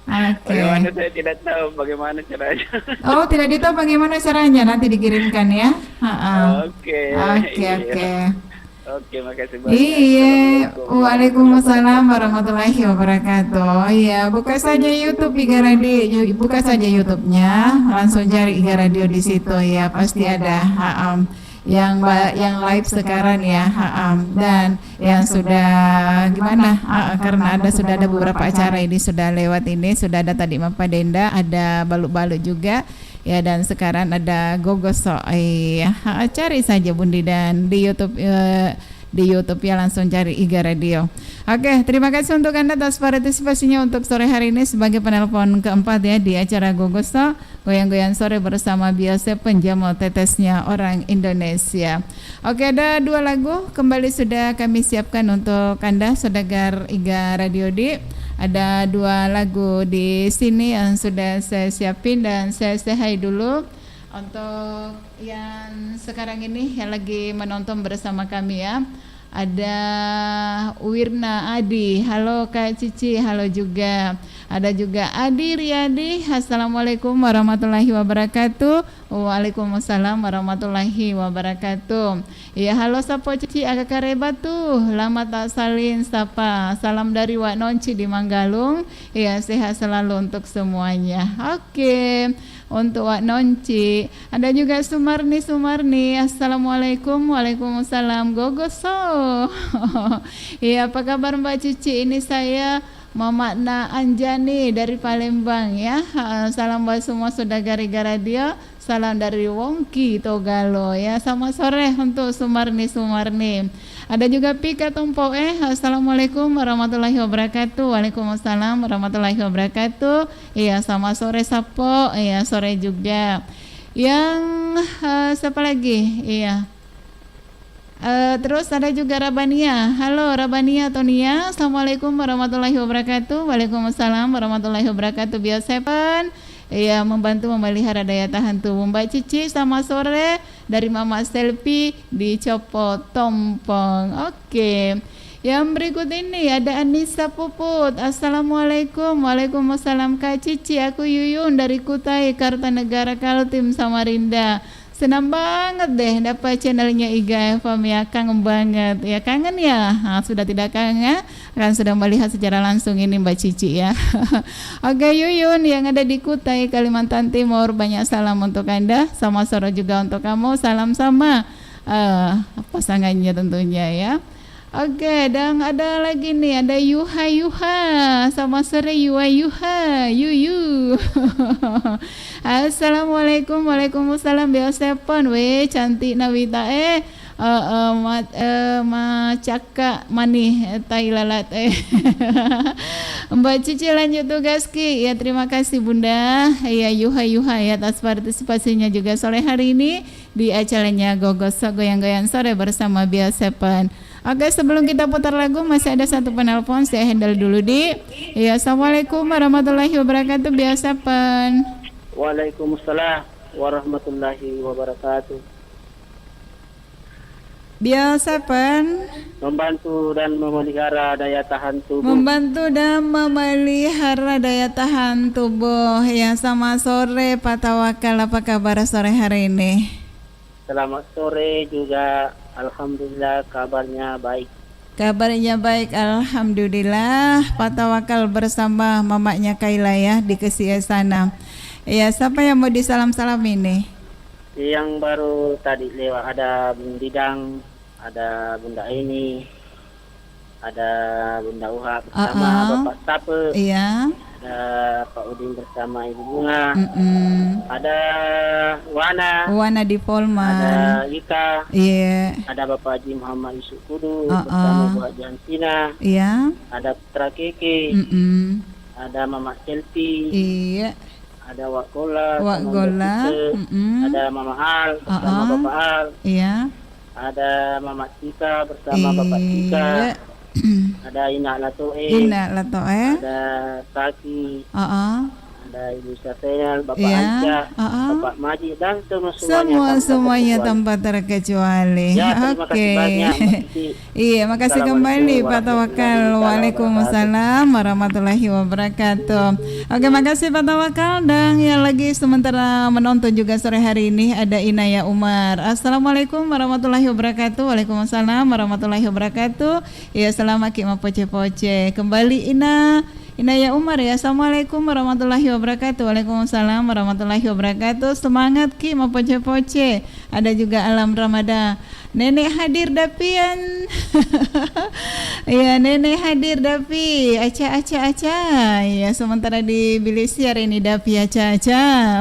Oke. Bagaimana saya tidak tahu bagaimana caranya. Oh, tidak ditahu bagaimana caranya, nanti dikirimkan ya. Oke. Oke, makasih banyak. Iya, waalaikumsalam warahmatullahi wabarakatuh. Iya, buka saja YouTube Iga Radio, buka saja YouTube-nya, langsung cari Iga Radio di situ ya, pasti ada. Yang live sekarang ya, dan yang sudah gimana? Karena sudah ada beberapa acara ini sudah lewat ini, sudah ada tadi Mapa Denda, ada balut-balut juga. Ya, dan sekarang ada Gogoso. Cari saja Bundi dan di YouTube ya, langsung cari Iga Radio. Oke, terima kasih untuk Anda atas partisipasinya untuk sore hari ini sebagai penelpon keempat ya di acara Gogoso, goyang-goyang sore bersama Biasa Penjamu Tetesnya Orang Indonesia. Oke, ada 2 lagu kembali sudah kami siapkan untuk Anda saudagar Iga Radio di. Ada 2 lagu di sini yang sudah saya siapin dan saya say hi dulu untuk yang sekarang ini yang lagi menonton bersama kami ya. Ada Wirna Adi, halo Kak Cici, halo juga. Ada juga Adi Riyadi, assalamualaikum warahmatullahi wabarakatuh. Waalaikumsalam warahmatullahi wabarakatuh. Ya, halo Sapo Cici agak kareba tuh, lama tak salin sapa. Salam dari Wak Nonci di Manggalung. Ya, sehat selalu untuk semuanya. Oke. Untuk Wak Nonci, ada juga Sumarni, assalamualaikum, waalaikumsalam, Gogoso. Ya, apa kabar Mbak Cici? Ini saya Mama Na Anjani dari Palembang ya. Salam buat semua saudagar Iga Radio. Salam dari Wongki Togalo ya. Sama sore untuk Sumarni. Ada juga Pika Tompo assalamualaikum warahmatullahi wabarakatuh. Waalaikumsalam warahmatullahi wabarakatuh. Iya, sama sore Sapo. Iya, sore juga. Yang siapa lagi? Iya. Terus ada juga Rabania. Halo Rabania Tonia, assalamualaikum warahmatullahi wabarakatuh. Waalaikumsalam warahmatullahi wabarakatuh. Biasepan, ya, membantu memelihara daya tahan tubuh. Mbak Cici sama sore dari Mama Selfie di Copo Tompong. Oke. Yang berikut ini ada Anissa Puput. Assalamualaikum. Waalaikumsalam Kak Cici. Aku Yuyun dari Kutai Kartanegara Kaltim Samarinda. Senang banget deh dapat channelnya Iga FM ya, kangen banget ya. Kangen ya? Sudah tidak kangen kan, sudah melihat secara langsung ini Mbak Cici ya. Oke Yuyun yang ada di Kutai Kalimantan Timur, banyak salam untuk Anda, sama sore juga untuk kamu, salam sama pasangannya tentunya ya. Oke, dan ada lagi nih, ada Yuha, sama sore Yuha, Yuyu. Assalamualaikum, waalaikumsalam, biasepon, cantik Nawita, macaka mani, tailalat, Mbak Cici lanjut tugas Ki, ya terima kasih Bunda, ya Yuha ya atas partisipasinya juga sore hari ini di acaranya Gogoso Goyang-Goyang Sore bersama Biasepon. Oke, sebelum kita putar lagu masih ada satu penelpon, saya handle dulu di. Ya, assalamualaikum warahmatullahi wabarakatuh, Biasepon. Waalaikumsalam warahmatullahi wabarakatuh. Biasepon Membantu dan memelihara daya tahan tubuh. Membantu dan memelihara daya tahan tubuh. Ya, sama sore Pak Tawakal, apa kabar sore hari ini? Selamat sore juga. Alhamdulillah kabarnya baik. Kabarnya baik, alhamdulillah. Pak Tawakal bersama mamanya Kaila ya di Kesia sana. Ya, siapa yang mau disalam-salam ini? Yang baru tadi lewat ada Bundidang, ada Bunda Ini, ada Bunda Uha bersama Bapak Tape. Iya. Ada Pak Udin bersama Ibu Bunga. Ada Wana di Polman. Ada Ika. Iya. Ada Bapak Haji Muhammad Yusuf Kudu bersama Bu Haji Ansina. Iya. Ada Putra Keke. Ada Mama Selfie. Iya. Ada Wak Gola. Ada Mama Al bersama Bapak Al. Iya. Ada Mama Tika bersama Bapak Tika. Ada Ina Latoe. Ada Saki. ada Ibu Safenal, Bapak Ya, Anca, Bapak Maji dan semuanya tanpa terkecuali. Ya, terima kasih banyak, Mbak Cici. Iya, makasih kembali Pak Tawakal. Waalaikumsalam warahmatullahi wabarakatuh. Oke, makasih Pak Tawakal. Dan yang lagi sementara menonton juga sore hari ini ada Inaya Umar. Assalamualaikum warahmatullahi wabarakatuh. Waalaikumsalam warahmatullahi wabarakatuh. Ya, selamat Ki Poce-poce. Kembali Inaya Umar ya. Assalamualaikum warahmatullahi wabarakatuh. Waalaikumsalam warahmatullahi wabarakatuh. Semangat Ki mau poce-poce. Ada juga Alam Ramadan. Nenek hadir dapian. Ya, nenek hadir dapi. Aca. Ya, sementara di Bilisiar ini dapi aca.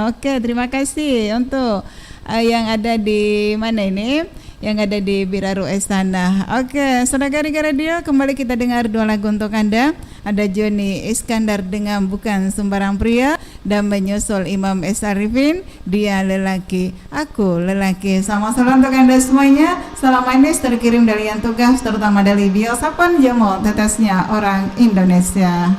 Oke, terima kasih untuk yang ada di mana ini? Yang ada di Biraru Istana. Oke, Saudara Radio, kembali kita dengar dua lagu untuk Anda. Ada Joni Iskandar dengan Bukan Sembarang Pria, dan menyusul Imam S. Arifin, Dia Lelaki, Aku Lelaki. Sama-sama untuk Anda semuanya. Salam manis terkirim dari yang tugas, terutama dari Biosapan Jamo, tetesnya orang Indonesia.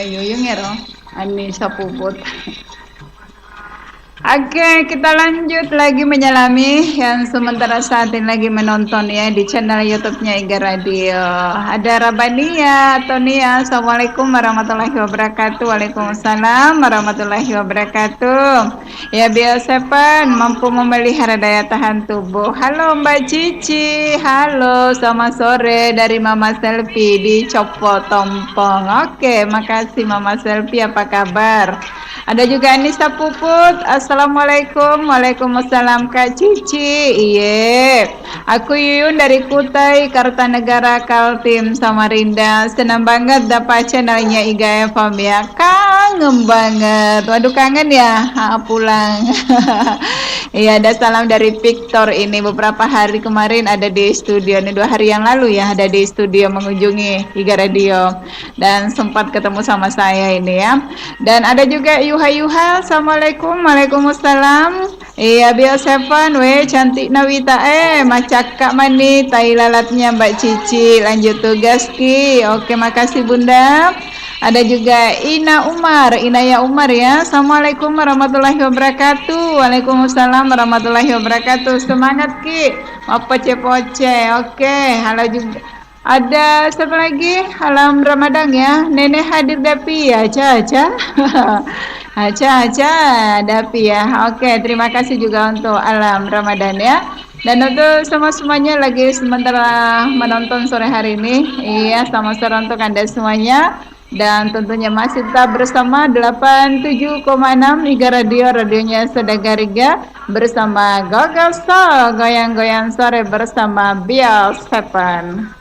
Yuyung ya roh. Ani sapuput. Oke, kita lanjut lagi menyelami yang sementara saat ini lagi menonton ya di channel YouTube-nya Iga Radio. Ada Rabania, Tonia. Assalamualaikum warahmatullahi wabarakatuh. Waalaikumsalam warahmatullahi wabarakatuh. Ya, Biosepan mampu memelihara daya tahan tubuh. Halo Mbak Cici. Halo, selamat sore dari Mama Selfie di Copot Tompong. Oke, makasih Mama Selfie, apa kabar? Ada juga Anissa Puput. Assalamualaikum. Waalaikumsalam Kak Cici. Iye. Aku Yuyun dari Kutai, Kartanegara, Kaltim, Samarinda. Senang banget dapat channelnya Iga FM ya. Kangen banget. Waduh, kangen ya. Pulang. Iya, ada salam dari Victor. Ini beberapa hari kemarin ada di studio. Ini 2 hari yang lalu ya, ada di studio mengunjungi Iga Radio. Dan sempat ketemu sama saya ini ya. Dan ada juga Yuha. Assalamualaikum. Waalaikumsalam. Iya, Biosepan we cantik Nawita macak Kak Mani tai lalatnya Mbak Cici. Lanjut tugas Ki. Oke, makasih Bunda. Ada juga Inaya Umar ya. Assalamualaikum warahmatullahi wabarakatuh. Waalaikumsalam warahmatullahi wabarakatuh. Semangat Ki. Mau poce-poce. Oke, halo juga. Ada siapa lagi? Alam Ramadan ya. Nenek hadir dapi ya, Aca. Aca dapi ya. Oke, terima kasih juga untuk Alam Ramadan ya. Dan untuk semuanya lagi sementara menonton sore hari ini. Iya, sama-sama untuk Anda semuanya. Dan tentunya masih tetap bersama 87,6 Iga Radio, radionya Sedagariga, bersama Gogoso, goyang-goyang sore bersama Biosepan.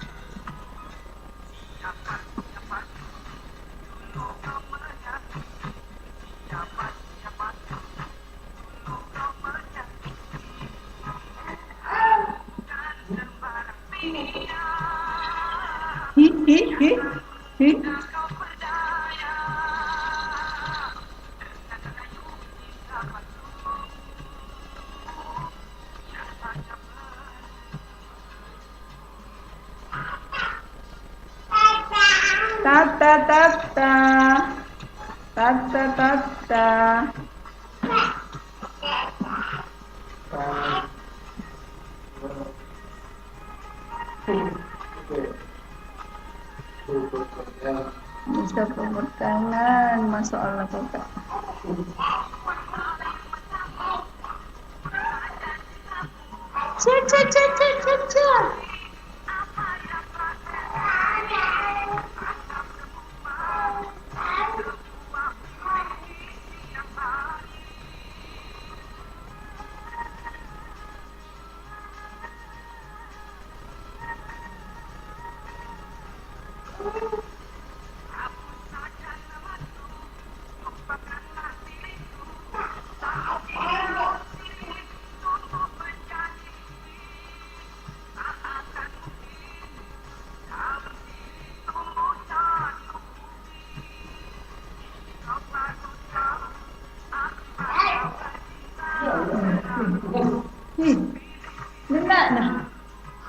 Bisa peluk tangan, Masya Allah Kakak. Ca ca ca ca ca ca.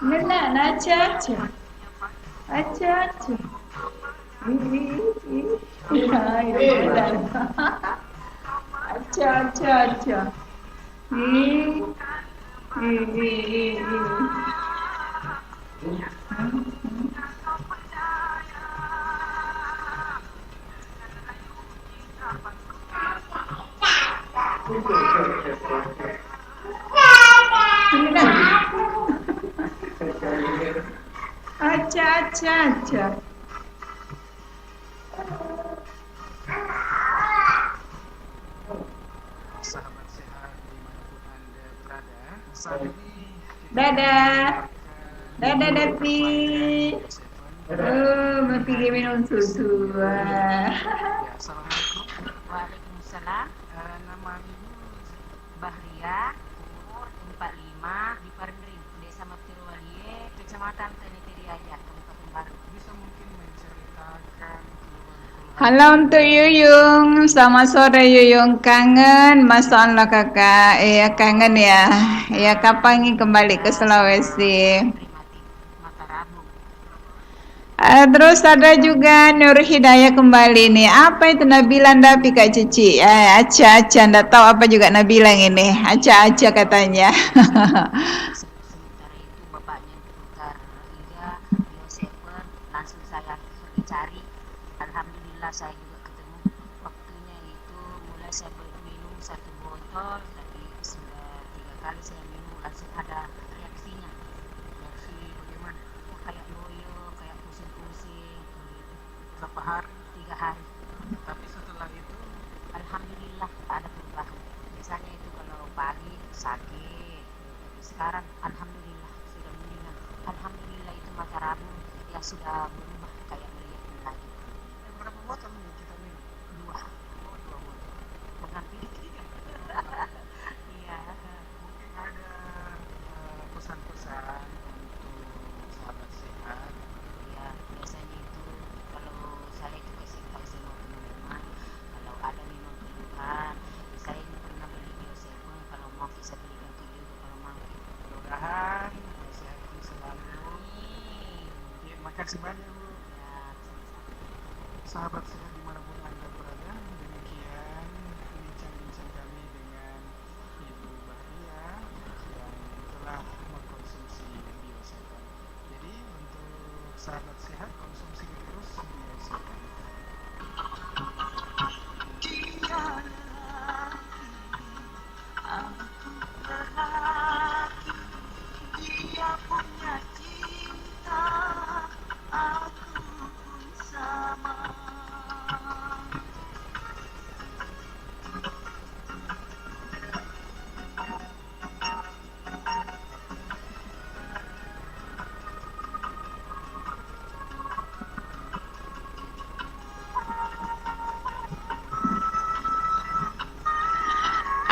Nena, acha. Acha. Acha. Sahabat sehat dimanapun Anda berada, saat ini Dadah Devi. Pergi minum susu. Assalamualaikum. Waalaikumsalam. Nama ibu Bahria, umur 45, di Parindring, Desa Maptiruwalie, Kecamatan Tenitiriaya, Kabupaten Baru. Bisa mungkin menceritakan Halo untuk Yuyung, selamat sore Yuyung, kangen Masya Allah kakak, iya kangen ya, iya kapan ingin kembali ke Sulawesi. Terus ada juga Nur Hidayah kembali nih, apa itu Nabila Ndapi Kak Cici, aca, ndak tahu apa juga Nabila ini, aca katanya. Sementara itu bapaknya berputar hingga beliau seven, langsung saya cari. Alhamdulillah saya juga ketemu. Waktunya itu mulai saya minum 1 botol, tapi sudah 3 kali saya minum langsung ada reaksinya. Reaksi bagaimana? Kayak loyo, kayak pusing-pusing. berapa hari? 3 hari. Tapi setelah itu Alhamdulillah ada perubahan. Biasanya itu kalau pagi sakit, sekarang alhamdulillah sudah mendingan. Alhamdulillah itu mata rabun yang sudah berubah kayak melihat lagi. berapa botol nih kita minum? 2. Oh, 2 botol. Menghampiri 3. Iya. Mungkin ada pesan-pesan untuk sahabat sehat. Ya, biasanya itu kalau saya itu kasih tahu semua teman-teman, kalau ada memang keluhan, saya ini pernah beli Bioseven, kalau mau bisa belikan ke juga kalau mau. Mudah-mudahan sehat selalu. Ya, makasih banyak Bu. Ya, Sahabat sehat dimanapun Anda berada, demikian bincang-bincang kami dengan Ibu Bahria yang telah mengkonsumsi Bioseven. Jadi untuk sahabat sehat konsumsi terus Bioseven. Dia punya cinta, aku pun sama.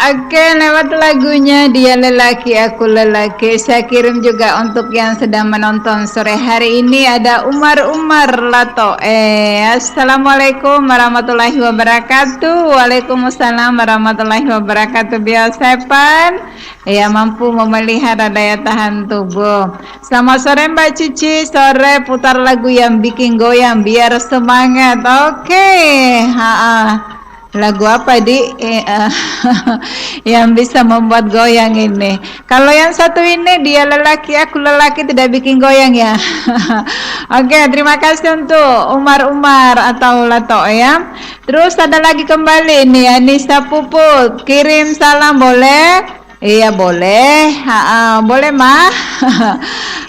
Oke, lewat lagunya Dia Lelaki Aku Lelaki. Saya kirim juga untuk yang sedang menonton sore hari ini. Ada Umar Lato. Assalamualaikum warahmatullahi wabarakatuh. Waalaikumsalam warahmatullahi wabarakatuh. Bioseven ya mampu memelihara daya tahan tubuh. Selamat sore Mbak Cici. Sore putar lagu yang bikin goyang biar semangat. Oke. Lagu apa yang bisa membuat goyang ini? Kalau yang satu ini Dia Lelaki Aku Lelaki tidak bikin goyang ya. Oke, terima kasih untuk Umar atau Lato ya. Terus ada lagi kembali nih Anissa Puput, kirim salam boleh. Iya boleh, boleh mah.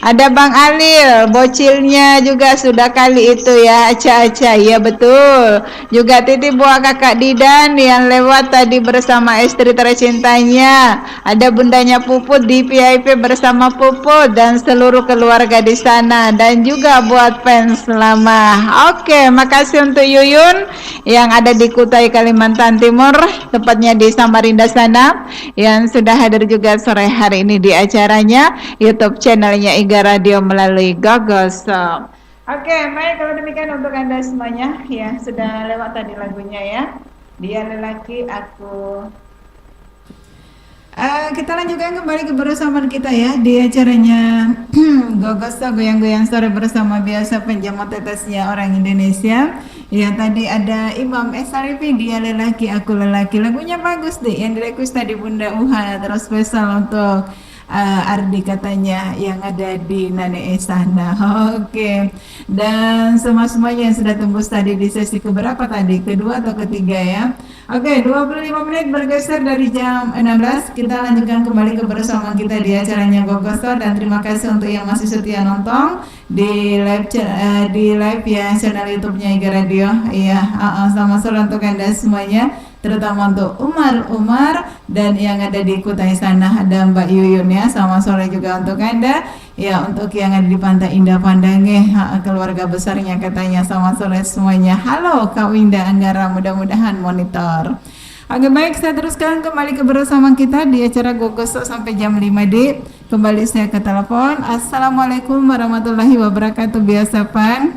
Ada Bang Alil, bocilnya juga sudah kali itu ya, Aca-Aca, iya betul. Juga titip buat kakak Didan yang lewat tadi bersama istri tercintanya. Ada bundanya Puput di VIP bersama Puput dan seluruh keluarga di sana. Dan juga buat fans lama. Oke, makasih untuk Yuyun yang ada di Kutai, Kalimantan Timur, tepatnya di Samarinda sana, yang sudah hadir juga sore hari ini di acaranya YouTube channelnya Iga Radio melalui Gogos. Oke, baik, kalau demikian untuk Anda semuanya yang sudah lewat tadi lagunya ya, Dia Lelaki Aku. Kita lanjutkan kembali kebersamaan kita ya di acaranya Gogos Goyang-Goyang Sore bersama biasa penjamu tetesnya orang Indonesia. Ya, tadi ada Imam Esarifi, Dia Lelaki Aku Lelaki. Lagunya bagus deh, yang direquest tadi Bunda Uha, terus spesial untuk Ardi katanya yang ada di Nane sana. Oke. Dan semuanya yang sudah tembus tadi di sesi keberapa tadi? Kedua atau ketiga ya? Oke, 25 menit bergeser dari jam 16. Kita lanjutkan kembali kebersamaan kita di acaranya Gogos. Dan terima kasih untuk yang masih setia nonton di live ya channel YouTube-nya Iga Radio. Iya, selamat sore untuk Anda semuanya, terutama untuk Umar dan yang ada di Kutai sana ada Mbak Yuyun ya. Selamat sore juga untuk Anda ya, untuk yang ada di Pantai Indah Pandange, keluarga besarnya katanya. Selamat sore semuanya. Halo Kak Winda Anggara, mudah-mudahan monitor. Oke, baik, saya teruskan kembali kebersamaan kita di acara Gogos sampai jam 5 di. Kembali saya ke telepon. Assalamualaikum warahmatullahi wabarakatuh. Biasa Pan.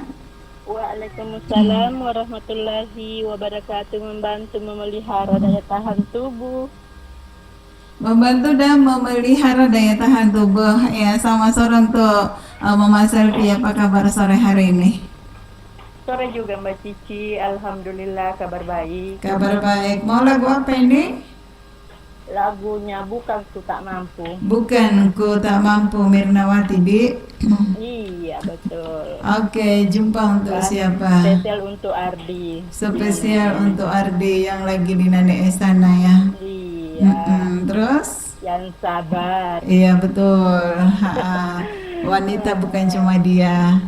Waalaikumsalam warahmatullahi wabarakatuh. Membantu memelihara daya tahan tubuh. Membantu dan memelihara daya tahan tubuh. Ya, sama sore untuk Mama Selvi. Apa kabar sore hari ini? Sore juga Mbak Cici. Alhamdulillah kabar baik. Kabar baik. Mau lagu apa ini? Lagunya Bukan Ku Tak Mampu. Bukan Ku Tak Mampu, Mirnawati di. Iya betul. Oke, jumpa untuk siapa? Spesial untuk Ardi. Spesial untuk Ardi yang lagi di Nane sana ya. Iya. Terus? Yang sabar. Iya betul. Wanita bukan cuma dia.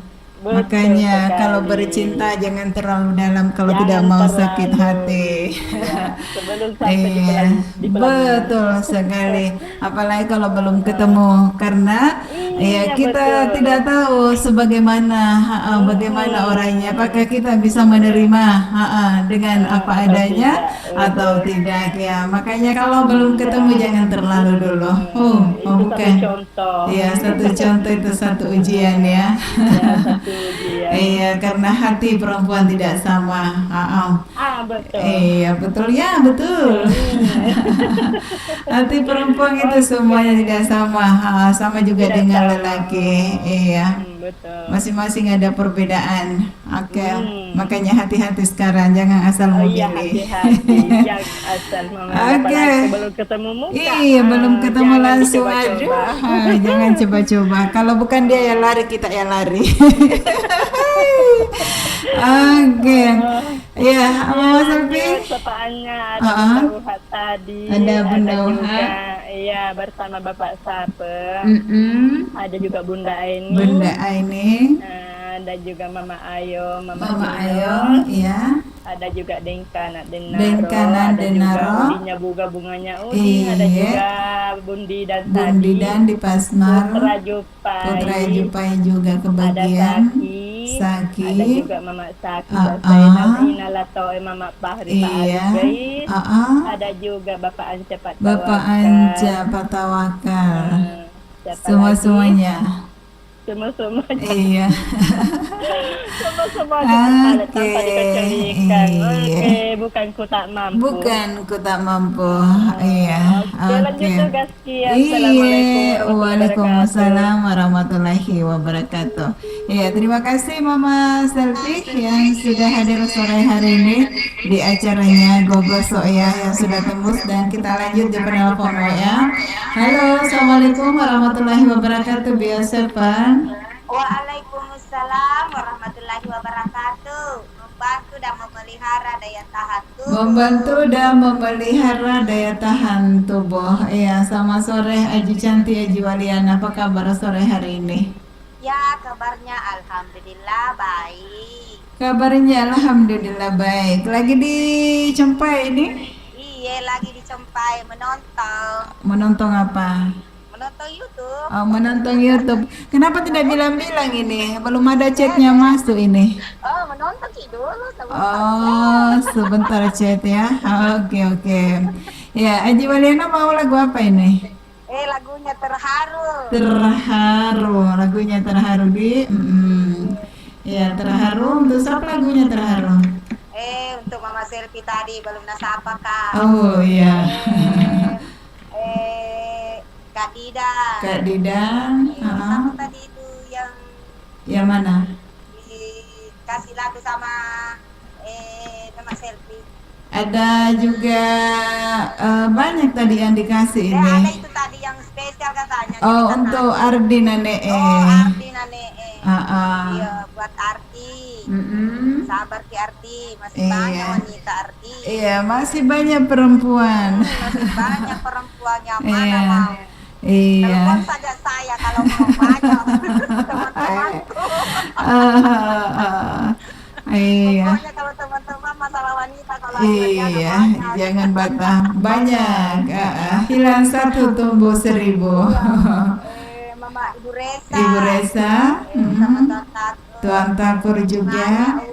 Betul Makanya sekali. kalau bercinta jangan terlalu dalam kalau Jangan tidak mau terlalu. sakit hati. Ya, sebelum sampai di Betul sekali. Apalagi kalau belum ketemu, karena kita betul. tidak tahu bagaimana orangnya. Apakah kita bisa menerima dengan apa adanya atau tidak ya. Makanya kalau belum ketemu jangan terlalu dulu. Bukan. Iya, satu contoh itu satu ujian ya. Iya, karena hati perempuan tidak sama. Betul. Iya, betul ya, betul. Hati perempuan itu semuanya tidak sama. Sama juga Tidak dengan sama. lelaki. Iya. Betul. Masing-masing ada perbedaan. Oke. Makanya hati-hati sekarang, jangan asal mau Iya, pilih. hati-hati. Jangan asal Oke. belum ketemu muka. Iya, belum ketemu jangan langsung. dicoba-coba. Aduh, jangan coba-coba. Kalau bukan dia yang lari, kita yang lari. Oke. Ya, Mama Selvi. Sepaannya ada Bunda Uha tadi. Ada Bunda Uha. juga, iya, bersama Bapak Sape. Ada juga Bunda Aini. Bunda Aini. Ada juga Mama Ayo, Mama Ayo, iya. Ada juga Dengkana Denaro. Dengkana Denaro. Ada juga Undinya Buga Bunganya Udi. Ada Iya. juga Bundi dan Bundi Sadi. dan di Pasmar. Putra Jupai. Putra Jupai juga Ada kebagian. Saki. Ada juga Mama Saki. Ina Latoe Mama Fahri Pak Iya. Arifin. Ada juga Bapak Ance Patawakal. Bapak Anja Patawakal. Semua-semuanya. Semua-semuanya. Iya. Semua-semuanya tanpa dikecualikan. Oke, bukan ku tak mampu. Bukan ku tak mampu. Iya. Oke, lanjut tugas sekian. Iya. Waalaikumsalam warahmatullahi wabarakatuh. Iya, terima kasih Mama Selvi yang sudah hadir sore hari ini di acaranya Gogos ya yang sudah tembus, dan kita lanjut di penelpon ya. Halo, assalamualaikum warahmatullahi wabarakatuh. Biasa Pan. Waalaikumsalam warahmatullahi wabarakatuh. Membantu dan memelihara memelihara daya tahan tubuh. Membantu dan memelihara daya tahan tubuh. Iya, sama sore Aji Cantik, Aji Waliana. Apa kabar sore hari ini? Ya, kabarnya alhamdulillah baik. Kabarnya alhamdulillah baik. Lagi di Cempai ini? Iya, lagi di Cempai menonton. Menonton apa? Menonton YouTube. Oh, menonton YouTube. Kenapa tidak bilang-bilang ini? Belum ada chatnya masuk ini. Oh, menonton sih dulu. Oh, sebentar chat ya. Oke. Ya, Aji Waliana mau lagu apa ini? Lagunya Terharu. Terharu, lagunya Terharu di. Ya, Terharu. Untuk siapa lagunya Terharu? Untuk Mama Selfie tadi belum nasapa Kak. Oh iya. Kak Dida. Kak Dida. Sama tadi itu yang mana? Dikasih lagu sama Mama Selfie. Ada juga banyak tadi yang dikasih ini. Ada itu tadi yang spesial katanya. Oh, untuk Ardi Nanee. Oh, Ardi Nanee. Iya, buat Ardi. Sabar Ki Ardi, masih banyak wanita Ardi. Iya, masih banyak perempuan. Masih banyak perempuan yang mana mau. Iya. Telepon saja saya kalau mau banyak teman-temanku. Iya. Pokoknya kalau teman-teman masalah wanita kalau iya, jangan bantah banyak. Hilang satu tumbuh 1000. Mama Ibu Resa. Ibu Resa. Tuan Takur juga.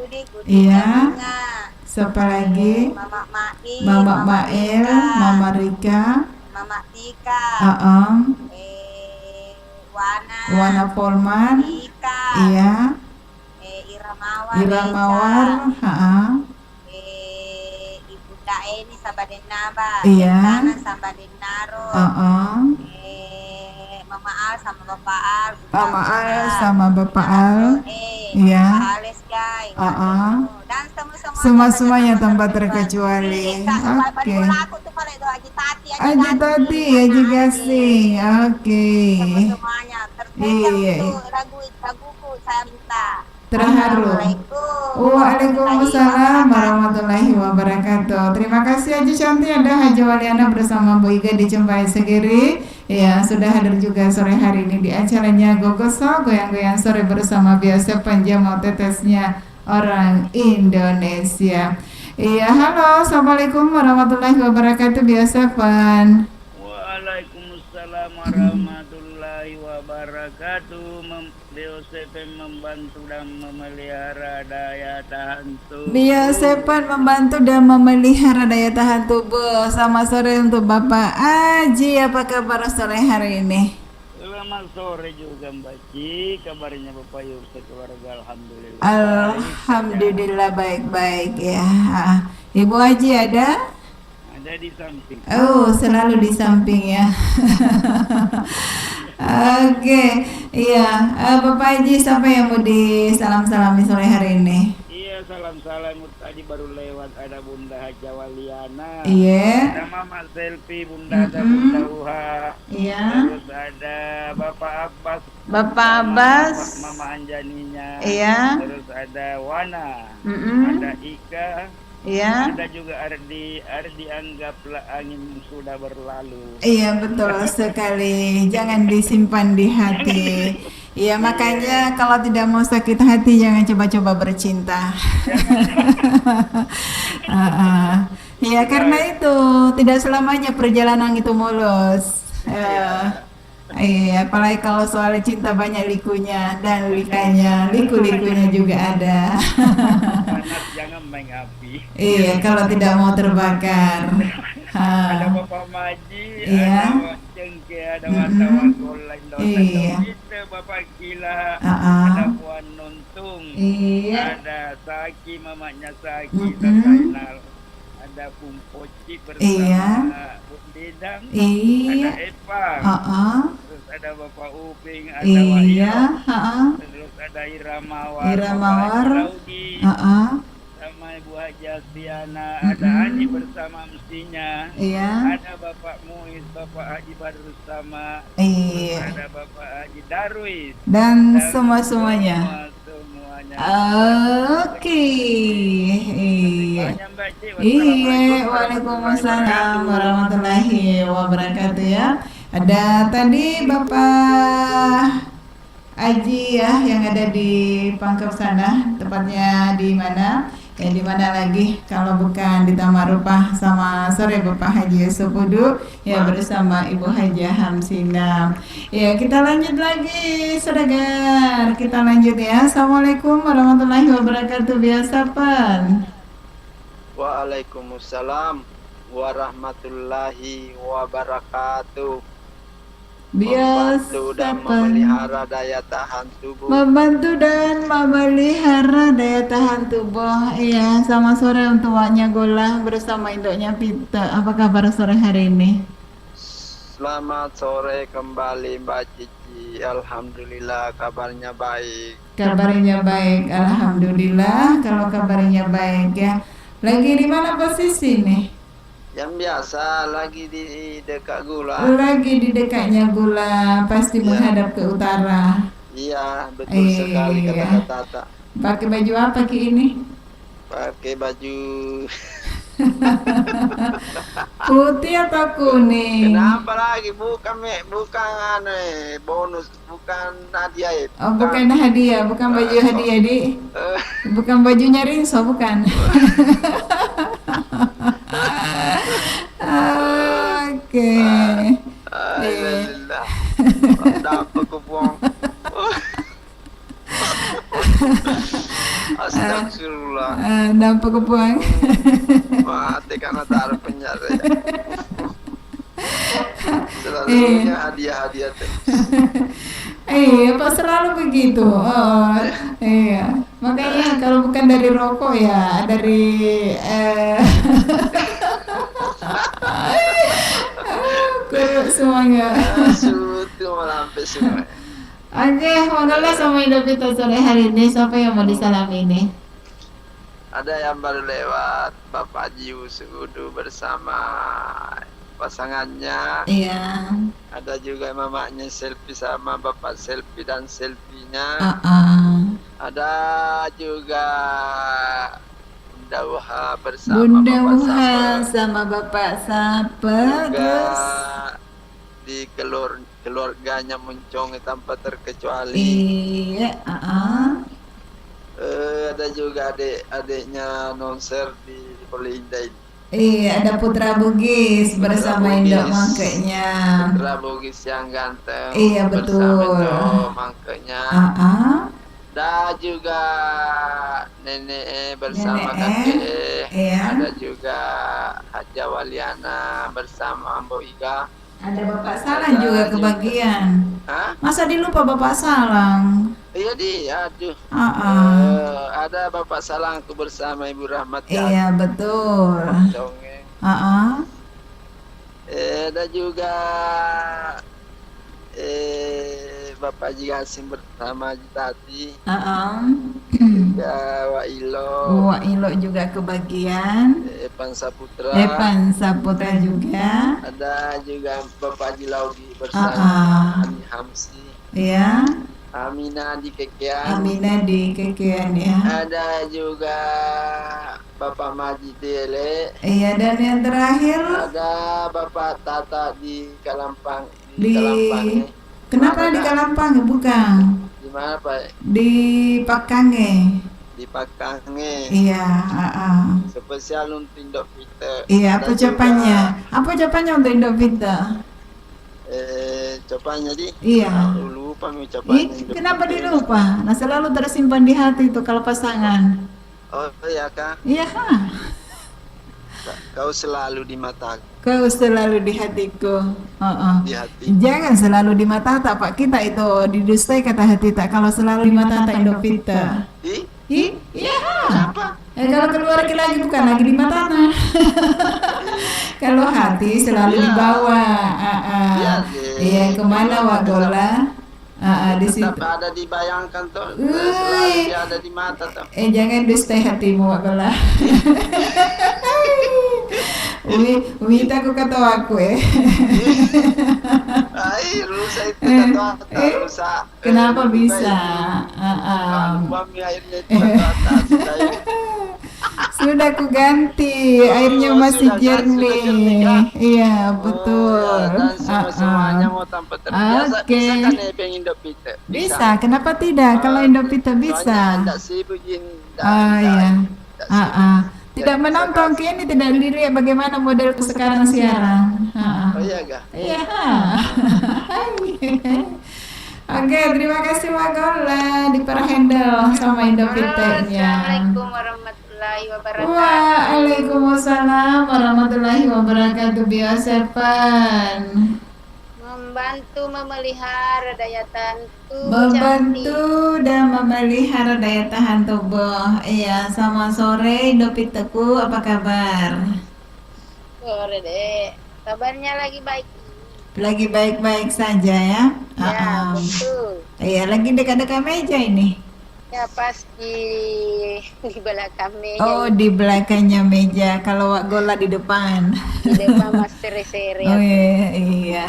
Iya. Siapa lagi? Mama Mail, Mama Rika. Mama Tika. Wana Polman. Iya. Ira Mawar, Ibu Daeni Sabaden Naba, iya. Kanan Sabaden Naro, Mama Al sama Bapak Al, Mama Al sama Bapak Al, iya. Bapak Ales guys, dan semua-semuanya tanpa terkecuali. Oke. Aji Tati, Aji Gasing, oke. Semuanya iya. Laguku saya minta. Terharu. Waalaikumsalam warahmatullahi wabarakatuh. Terima kasih Haji Cantik, ada Haji Waliana bersama Bu Iga di Cempai Segiri. Ya, sudah hadir juga sore hari ini di acaranya Gogoso, goyang-goyang sore bersama biasa panjang tetesnya orang Indonesia. Iya, halo, assalamualaikum warahmatullahi wabarakatuh. Biasa Pan. Waalaikumsalam warahmatullahi wabarakatuh. Biosepan membantu dan memelihara daya tahan tubuh. Biosepan membantu dan memelihara daya tahan tubuh. Sama sore untuk Bapak Aji. Apa kabar sore hari ini? Selamat sore juga Mbak Ci. Kabarnya Bapak Yusuf keluarga alhamdulillah. Alhamdulillah baik-baik ya. Ibu Aji ada? Ada di samping. Oh, selalu di samping ya. Oke, iya. Bapak Haji, siapa yang mau disalam-salami sore hari ini? Iya, salam-salam tadi baru lewat ada Bunda Haja Waliana. Iya. Ada Mama Selfie, Bunda ada Bunda Uha. Iya. Terus ada Bapak Abbas. Bapak Abbas. Mama Anjaninya. Iya. Terus ada Wana. Ada Ika. Iya. Ada juga Ardi anggaplah angin sudah berlalu. Iya, betul sekali. Jangan disimpan di hati. Iya, makanya kalau tidak mau sakit hati jangan coba-coba bercinta. Iya, karena itu tidak selamanya perjalanan itu mulus. Iya, apalagi kalau soal cinta banyak likunya dan likanya, liku-likunya juga ada. Panas jangan main api. Iya, kalau tidak mau terbakar. Ada Bapak Maji, iya. ada Pak Cengke, ada wartawan online, iya. Kita Bapak Kila, ada Puan Nuntung, iya. ada Saki, mamanya Saki, Zainal, ada Pumpoci bersama iya. Bu Dedang, iya. ada Eva, terus ada Bapak Uping, ada iya. terus ada Iramawar, Iramawar, sama Ibu Haji Astiana, ada Haji bersama mestinya, iya. ada Bapak Muiz, Bapak Haji bersama, iya. ada Bapak Haji Darwis, dan semuanya. Semuanya. Oke, iya. Iya, waalaikumsalam warahmatullahi wabarakatuh ya. Ada tadi Bapak Aji ya yang ada di Pangkep sana, tepatnya di mana? Ya di mana lagi kalau bukan di Tamarupah. Sama sore Bapak Haji Yusuf Hudu ya bersama Ibu Hajah Hamsina. Ya kita lanjut lagi saudagar. Kita lanjut ya. Assalamualaikum warahmatullahi wabarakatuh. Biasa pan. Waalaikumsalam warahmatullahi wabarakatuh. Membantu dan memelihara daya tahan tubuh. Membantu dan memelihara daya tahan tubuh. Iya, sama sore untuk waknya Gola bersama induknya Pita. Apa kabar sore hari ini? Selamat sore kembali Mbak Cici. Alhamdulillah kabarnya baik. Kabarnya baik, alhamdulillah. Kalau kabarnya baik ya. Lagi di mana posisi nih? Yang biasa lagi di dekat Gula. Lagi di dekatnya Gula, pasti menghadap ke utara. Iya, betul sekali kata Tata. Pakai baju apa Ki ini? Pakai baju putih atau kuning? Kenapa lagi? Bukan bonus, bukan hadiah itu. Oh, bukan hadiah, bukan baju hadiah di. Bukan bajunya Rinso, bukan. Oke. Alhamdulillah. Dapat kupon. Astagfirullah. Nampak kepuang. Mati karena taruh penjara ya. Selalunya hadiah-hadiah terus. Apa selalu begitu? Oh, iya. Makanya kalau bukan dari rokok ya dari kuruk semuanya. Suatu melampai semua. Oke, moga sama hidup kita sore hari ini. Siapa yang mau disalami ini? Ada yang baru lewat, Bapak Haji Yusuf Hudu bersama pasangannya. Iya. Ada juga mamanya selfie sama Bapak selfie dan selfie-nya. Ada juga Bunda Uha bersama Bunda Bapak Uha Saper. sama Bapak Saper. Juga di keluarganya Muncong tanpa terkecuali. Iya. Ada juga adik-adiknya Nonser di Polinda ini. Iya, ada Putra Bugis bersama Indok Mangkenya. Putra Bugis yang ganteng. Iya, betul. Bersama Indok Mangkenya. Ada juga nenek bersama kakek. Iya. Ada juga Haja Waliana bersama Mbok Iga. Ada Bapak Salang juga kebagian. Masa dilupa Bapak Salang? Iya aduh. Ada Bapak Salangku bersama Ibu Rahmat. Iya betul. Dongeng. Ada juga Bapak Haji Gasim bersama Haji Tati. Juga Wak Ilo juga kebagian. Epan Saputra. Epan Saputra juga. Ada juga Bapak Haji Laudi bersama Ani Hamsi. Iya. Amina di Kekean. Amina di Kekean ya. Ada juga Bapak Maji Dele. Iya, dan yang terakhir ada Bapak Tata di Kalampang. Di kenapa di Kalampang bukan? Di mana Pak? Di Pakange. Di Pakange. Iya, Spesial untuk Indok Vita. Iya, apa ucapannya? Apa ucapannya untuk Indok Vita? Ucapannya di? Iya. Lupa ucapannya. Kenapa dilupa? Nah selalu tersimpan di hati itu kalau pasangan. Oh iya Kak. Iya Kak. Kau selalu di mataku. Kau selalu di hatiku. Di hati. Jangan selalu di mata tapak kita itu didustai kata hati tak. Kalau selalu di mata tak Indok Vita. Iya. Kenapa? Kalau keluar lagi bukan lagi di mata kalau hati selalu dibawa. Iya kemana Wagola? Di situ. Tetap ada dibayangkan tuh. Selalu ada di mata tuh. Jangan dustai hatimu Wagola. Umi aku kata aku rusak itu kata rusak. Kenapa bisa? Sudah ku ganti, airnya masih jernih. Iya, betul. Dan semuanya mau tanpa terbiasa. Oke. Bisa kan ya pengen Indopita? Bisa, kenapa tidak? Kalau Indopita bisa. Tidak sibuk Jin. Oh iya. Tidak menonton kini, tidak dilihat bagaimana modelku sekarang siaran. Oh iya kah? Iya. Oke, terima kasih Wagola diperhandle sama Indopita-nya. Assalamualaikum warahmatullahi wabarakatuh. Waalaikumsalam warahmatullahi wabarakatuh. Biasapan. Membantu memelihara daya tahan tubuh. Membantu dan memelihara daya tahan tubuh. Iya, sama sore Indopitaku, apa kabar? Sore deh. Kabarnya lagi baik. Lagi baik-baik saja ya? Ya, betul. Iya, lagi dekat-dekat meja ini. Ya, pas di belakang meja. Oh, di belakangnya meja. Kalau Wagola di depan. Di depan mas seri-seri. Oh iya.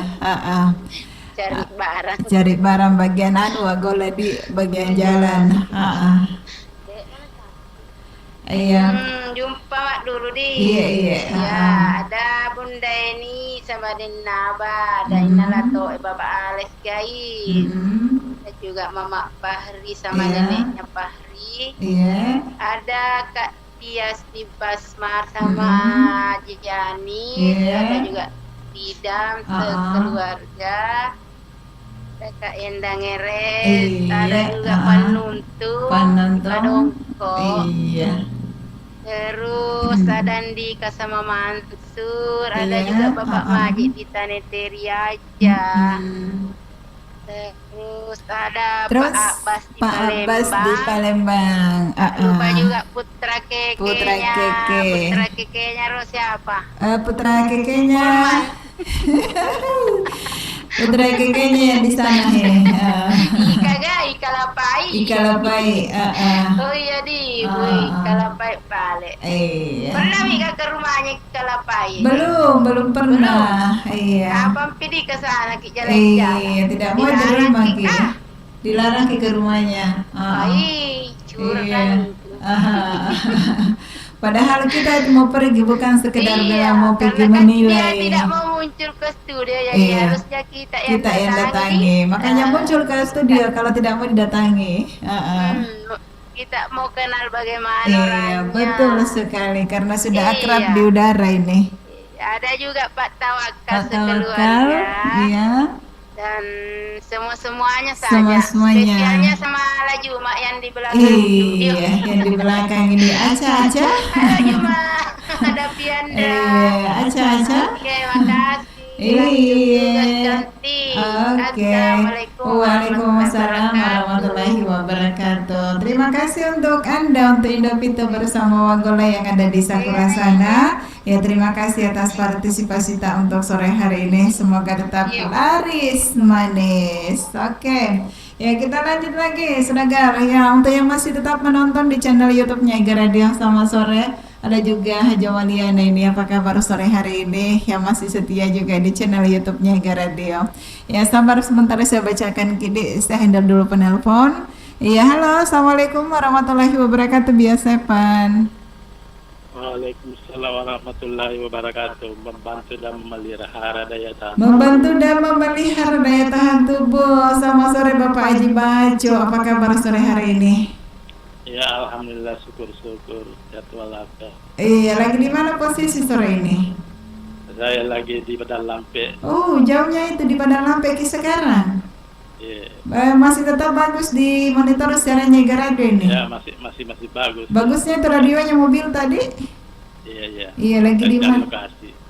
Cari barang. Cari barang bagian Wagola di bagian jalan. Iya. Jumpa Mak dulu di. Iya. Ya, ada Bunda ini sama Dinaba, ada Inalato Bapak Ales Gai. Ada juga Mama Fahri sama neneknya Fahri. Iya. Ada Kak Tias di Basmar sama Jijani. Iya. Ada juga Tidam sekeluarga. Ada Kak Endang Eres. Ada juga Panuntung. Iya. Terus ada Andika sama Mansur, ada juga Bapak Majid di Taneteri aja. Terus ada Pak Abbas di Palembang. Lupa juga Putra Kekenya. Putra Kekenya Ros siapa? Putra Kekenya. Putra Kekenya yang di sana ya. Ikalapai. Oh iya di Ikalapai balik. Pernah Mika ke rumahnya Ikalapai? Belum pernah. Iya. Abang pidi ke sana ki jalan-jalan. Iya, tidak mau terima ki. Dilarang ki ke rumahnya. Curang. Padahal kita mau pergi bukan sekedar bilang mau pergi menilai. Dia tidak mau muncul ke studio jadi harusnya kita yang datangi. Makanya muncul ke studio kalau tidak mau didatangi. Kita mau kenal bagaimana orangnya. Betul sekali karena sudah akrab di udara ini. Ada juga Pak Tawakal sekeluarga. Iya. Dan semuanya saja. Spesialnya sama Laju Mak yang di belakang studio. Iya, yang di belakang ini Aca. Laju Mak, ada Pianda. Aca. Oke, makasih. Iya. Oke. Waalaikumsalam warahmatullahi wabarakatuh. Terima kasih untuk Anda untuk Indopita bersama Wagola yang ada di Sakura sana. Ya, terima kasih atas partisipasi kita untuk sore hari ini. Semoga tetap laris manis. Oke. Ya, kita lanjut lagi, Saudara. Ya, untuk yang masih tetap menonton di channel YouTube-nya Iga Radio sama sore, ada juga Haja Waliana ini. Apa kabar sore hari ini yang masih setia juga di channel YouTube-nya Iga Radio. Ya, sabar sebentar saya bacakan kini. Saya handle dulu penelpon. Iya, halo, assalamualaikum warahmatullahi wabarakatuh. Biasapan. Waalaikumsalam warahmatullahi wabarakatuh. Membantu dan memelihara daya tahan. Daya tahan tubuh. Sama sore Bapak Haji Bajo. Apa kabar sore hari ini? Ya, alhamdulillah, syukur jadwal ada. Iya, lagi di mana posisi sore ini? Saya lagi di Padang Lampe. Oh, jauhnya itu di Padang Lampe sekarang. Iya. Masih tetap bagus di monitor siarannya Iga Radio ini. Ya, masih bagus. Bagusnya itu radionya mobil tadi. Iya. Iya, lagi di mana?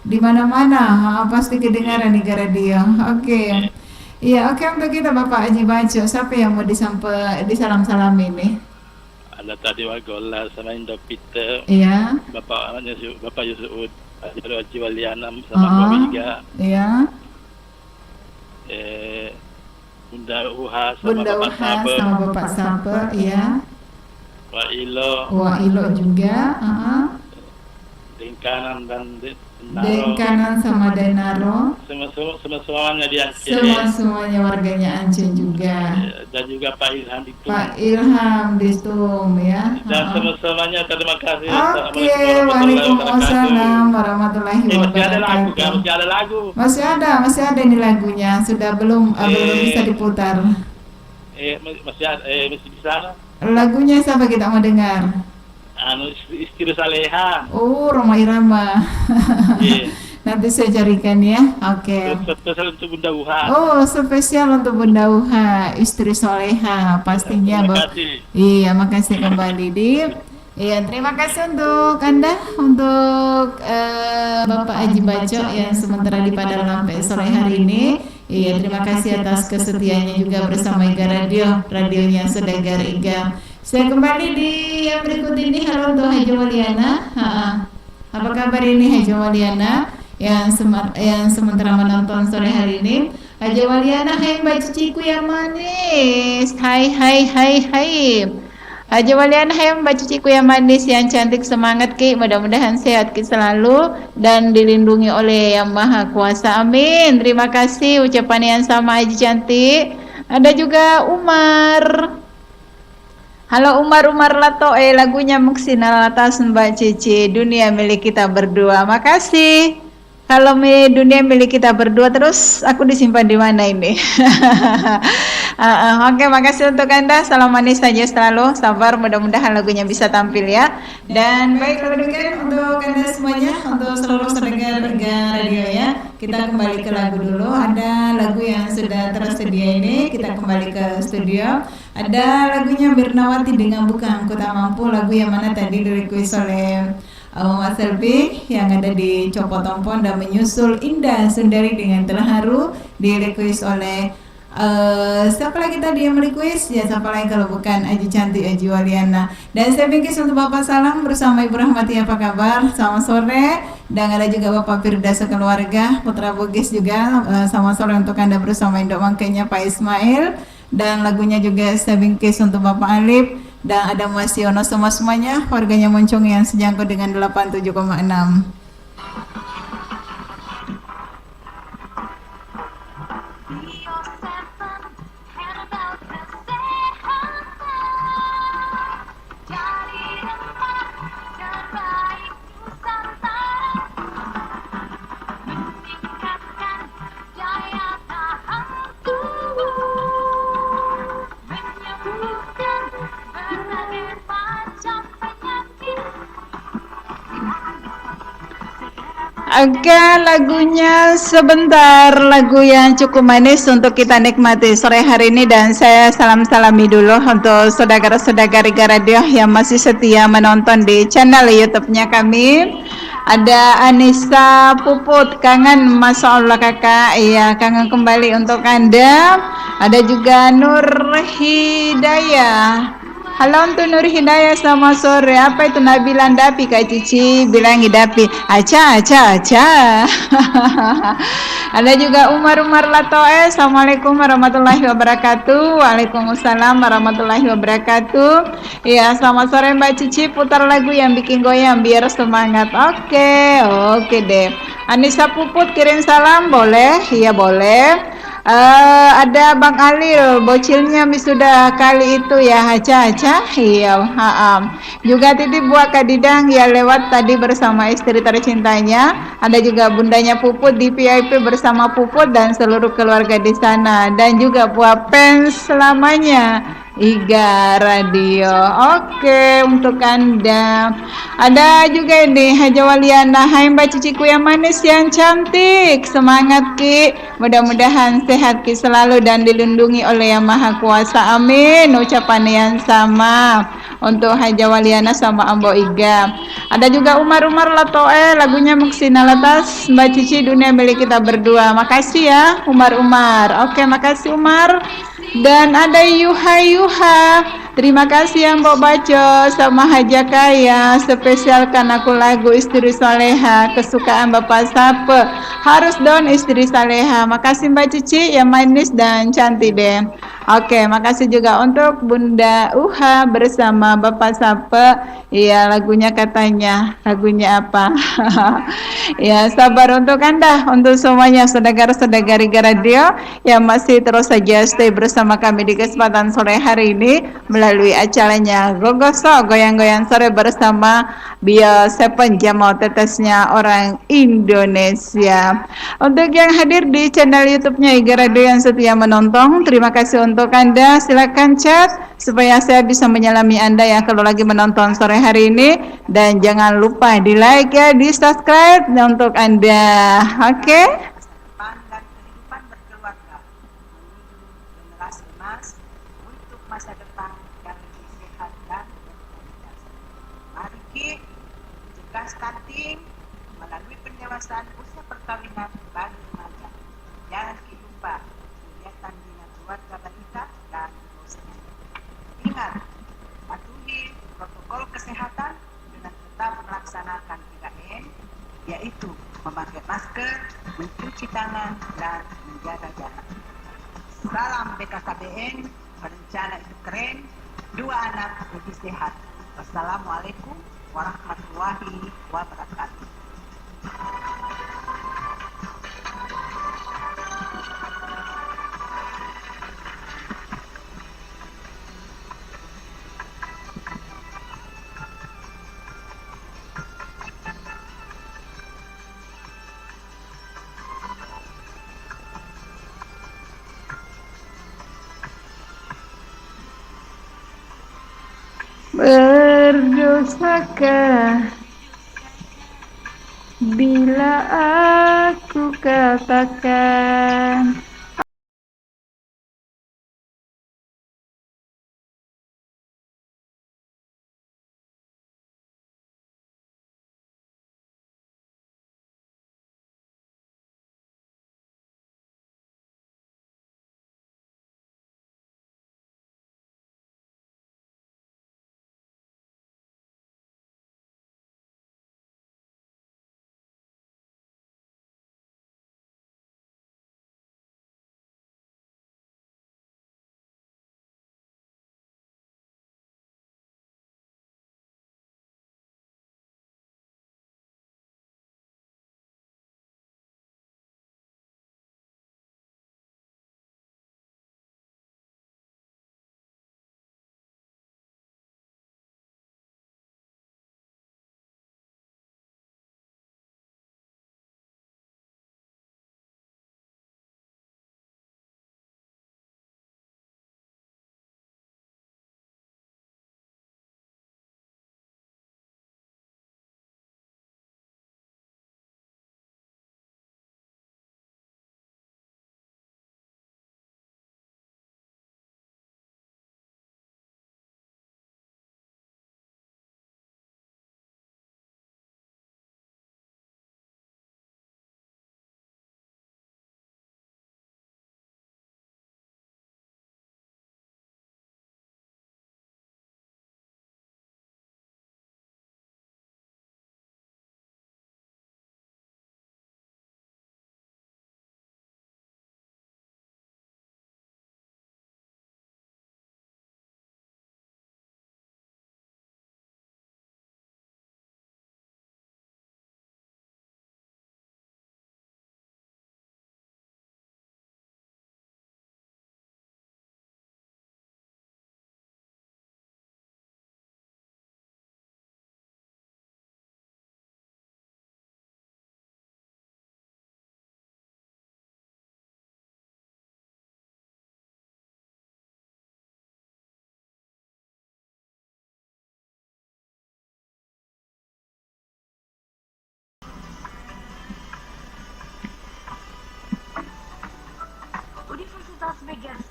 Di mana-mana, pasti kedengaran Iga Radio. Oke. Iya, oke untuk kita Bapak Haji Bajo. Siapa yang mau disalam-salam ini? Ada tadi Wagola sama Indopita. Iya. Bapak Yusuf, Haji Waliana sama Komiga. Iya. Bunda Uha sama Bapak Saper, iya. Wa Ilo juga. Dengkanan dan Dengkanan sama Denaro. Semuanya di Aceh. Semuanya warganya Aceh juga. Dan juga Pak Ilham di Tum. Pak Ilham di Tum ya. Dan semuanya terima kasih. Oke, waalaikumsalam warahmatullahi wabarakatuh. Masih ada lagu. Masih ada ini lagunya. Sudah belum bisa diputar. Masih bisa. Lagunya siapa kita mau dengar? Istri Saleha. Oh, Roma Irama. Iya. Nanti saya carikan ya. Oke. Spesial untuk Bunda Uha. Oh, spesial untuk Bunda Uha, istri soleha pastinya. Terima kasih. Iya, makasih kembali Dip. Iya, terima kasih untuk Anda, untuk Bapak Haji Baco yang sementara di Padang Lampung sore hari ini. Iya, terima kasih atas kesetiaannya juga bersama Iga Radio, radionya Saudagar Iga. Saya kembali di yang berikut ini. Halo untuk Haji Waliana. Apa kabar ini Haji Waliana yang sementara menonton sore hari ini? Haji Waliana, hai Mbak Ciciku yang manis. Hai. Haji Waliana, hai Mbak Ciciku yang manis, yang cantik, semangat Ki. Mudah-mudahan sehat Ki selalu dan dilindungi oleh Yang Maha Kuasa. Amin. Terima kasih ucapan yang sama Haji cantik. Ada juga Umar. Halo Umar Lato, lagunya Muksina atas Mbak Cici, dunia milik kita berdua. Makasih. Kalau dunia milik kita berdua, terus aku disimpan di mana ini? Oke, makasih untuk Anda. Salam manis saja selalu. Sabar, mudah-mudahan lagunya bisa tampil ya. Dan baik, kalau demikian untuk Anda semuanya, untuk seluruh Saudagar Radio ya, kita kembali ke lagu dulu. Ada lagu yang sudah tersedia ini, kita kembali ke studio. Ada lagunya Bernawati dengan Bukan Ku Tak Mampu, lagu yang mana tadi di-request oleh Mas Selvi yang ada di Copotompon, dan menyusul Indah Sundari dengan Terharu di-request oleh siapa lagi tadi yang merequest? Ya, siapa lagi kalau bukan Aji Cantik, Aji Waliana. Dan saya bingkis untuk Bapak Salam bersama Ibu Rahmati, apa kabar? Selamat sore. Dan ada juga Bapak Firda sekeluarga, Putra Bugis juga. Selamat sore untuk Anda bersama Indok Mangkenya Pak Ismail. Dan lagunya juga saya bingkis untuk Bapak Alif. Dan ada Mas Yono, semuanya warganya Moncong yang sejangkau dengan 87,6. Oke, lagunya sebentar, lagu yang cukup manis untuk kita nikmati sore hari ini. Dan saya salam-salami dulu untuk saudara-saudara Iga Radio yang masih setia menonton di channel YouTube-nya kami. Ada Anissa Puput, kangen, Masya Allah kakak. Iya, kangen kembali untuk Anda. Ada juga Nur Hidayah. Halo untuk Nur Hidayah, selamat sore. Apa itu Nabila Dapi Kak Cici? Bilang Dapi. Aca. Ada juga Umar Lato. Assalamualaikum warahmatullahi wabarakatuh. Waalaikumsalam warahmatullahi wabarakatuh. Iya, selamat sore Mbak Cici. Putar lagu yang bikin goyang biar semangat. Oke deh. Anissa Puput kirim salam, boleh? Iya boleh. Ada Bang Alil, bocilnya sudah kali itu ya, Haca. Iya, juga titip buat Kadidang ya lewat tadi bersama istri tercintanya. Ada juga bundanya Puput di VIP bersama Puput dan seluruh keluarga di sana. Dan juga buat fans selamanya Iga Radio. Oke, untuk Anda. Ada juga ini Haji Waliana. Hai Mbak Ciciku yang manis, yang cantik. Semangat Ki. Mudah-mudahan sehat Ki selalu dan dilindungi oleh Yang Maha Kuasa. Amin. Ucapan yang sama untuk Haji Waliana sama Ambo Iga. Ada juga Umar Lato, lagunya Muksina Latas Mbak Cici, dunia milik kita berdua. Makasih ya Umar. Oke, makasih Umar. Dan ada Yuha. Terima kasih yang Mbok Baco sama Haja Kaya. Spesialkan aku lagu Istri Soleha kesukaan Bapak Sape. Harus dong Istri Soleha. Makasih Mbak Cici yang manis dan cantik deh. Oke, makasih juga untuk Bunda Uha bersama Bapak Sape. Iya, lagunya katanya. Lagunya apa? Ya, sabar untuk Anda, untuk semuanya saudara-saudari radio yang masih terus saja stay bersama kami di kesempatan sore hari ini melalui acaranya Gogoso Goyang-Goyang Sore bersama Bio Seven Jamal Tetesnya Orang Indonesia. Untuk yang hadir di channel YouTube-nya Iga Radio yang setia menonton, terima kasih untuk Anda. Silakan chat supaya saya bisa menyelami Anda yang kalau lagi menonton sore hari ini, dan jangan lupa di like ya, di subscribe untuk Anda. Oke? Generasi emas untuk masa depan yang lebih sehat dan berkualitas. Mari kita mencegah stunting melalui pendewasaan usia perkawinan bagi remaja. Jangan lupa kegiatan bina keluarga balita dan usia. Ingat, patuhi protokol kesehatan dengan tetap melaksanakan 3M, yaitu memakai masker, mencuci tangan, dan menjaga jarak. Salam BKKBN, berencana itu keren, 2 anak lebih sehat. Wassalamualaikum warahmatullahi wabarakatuh. Berdosakah bila aku katakan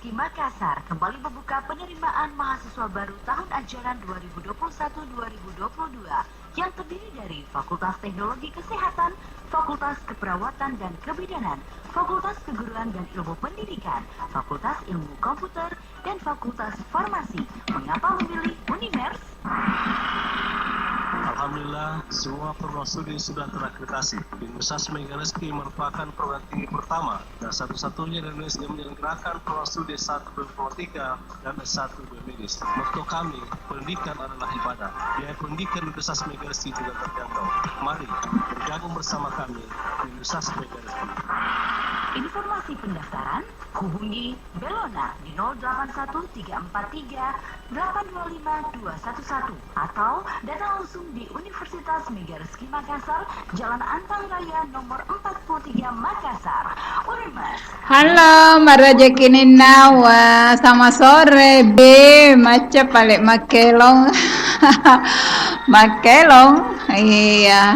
Megareski Makassar kembali membuka penerimaan mahasiswa baru tahun ajaran 2021-2022 yang terdiri dari Fakultas Teknologi Kesehatan, Fakultas Keperawatan dan Kebidanan, Fakultas Keguruan dan Ilmu Pendidikan, Fakultas Ilmu Komputer, dan Fakultas Farmasi. Mengapa memilih Unimers? Alhamdulillah, semua program studi sudah terakreditasi. Universitas Megareski merupakan program tinggi pertama dan satu-satunya di Indonesia yang menyelenggarakan program studi S1 Bioinformatika dan S1 Biomedis. Motto kami, pendidikan adalah ibadah. Biaya pendidikan Universitas Megareski juga terjangkau. Mari bergabung bersama kami di Universitas Megareski. Informasi pendaftaran hubungi Belona di 081343825211 atau datang langsung di Universitas Megareski Makassar, Jalan Antang Raya nomor 43 Makassar. Unimers. Halo, Marajeki Ninawa, sama sore B, macam balik Makelong. Makelong. Iya.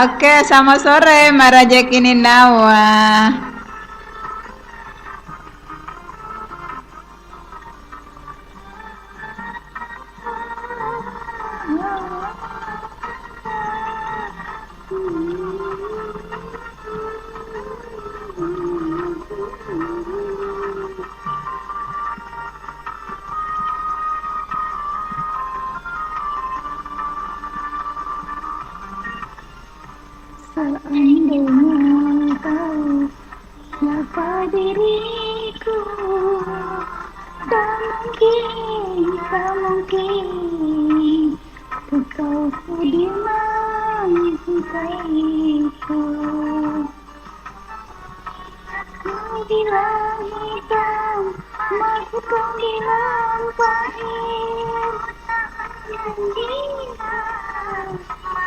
Oke, sama sore Marajeki Ninawa. Seandainya tahu siapa diriku, tak mungkin engkau sediman mencintaiku. Kau bilang hitam, masih kau bilang pahit, janjilah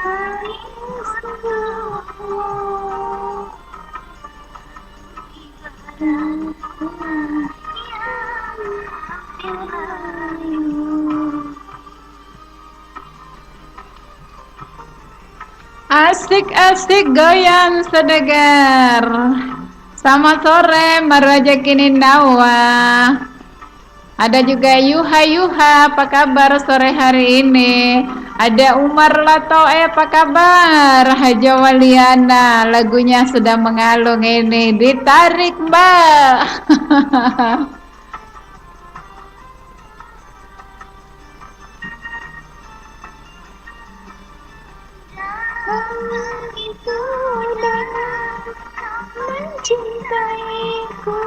manis sungguh. Asik-asik goyang sedegar. Selamat sore Marajeki Ninawa. Ada juga Yuha, apa kabar sore hari ini? Ada Umar Latoe, apa kabar? Haja Waliana, lagunya sudah mengalung ini. Ditarik Mbak. Itu dengan mencintaiku.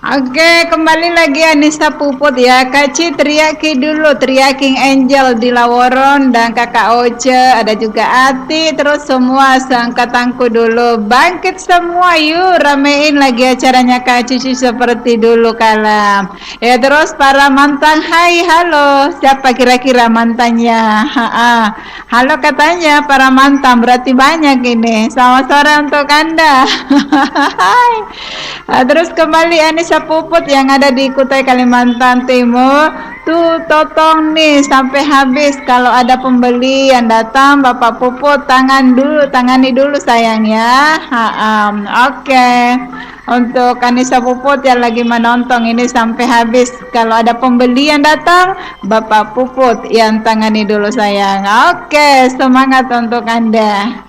Oke, kembali lagi Anissa Puput ya. Kaci teriaki dulu, teriaking Angel di Laworon dan Kakak Oce, ada juga Ati, terus semua seangkatanku dulu. Bangkit semua yuk, ramein lagi acaranya Kak Cici seperti dulu kalam. Ya terus para mantan, hai, halo. Siapa kira-kira mantannya? Halo katanya para mantan, berarti banyak ini. Selamat sore untuk Anda. Terus kembali Anissa Puput yang ada di Kutai Kalimantan Timur. Tuh totong nih sampai habis. Kalau ada pembeli yang datang, Bapak Puput tangani dulu sayang ya. Oke. Untuk Anissa Puput yang lagi menonton ini sampai habis. Kalau ada pembeli yang datang, Bapak Puput yang tangani dulu sayang. Oke, semangat untuk Anda.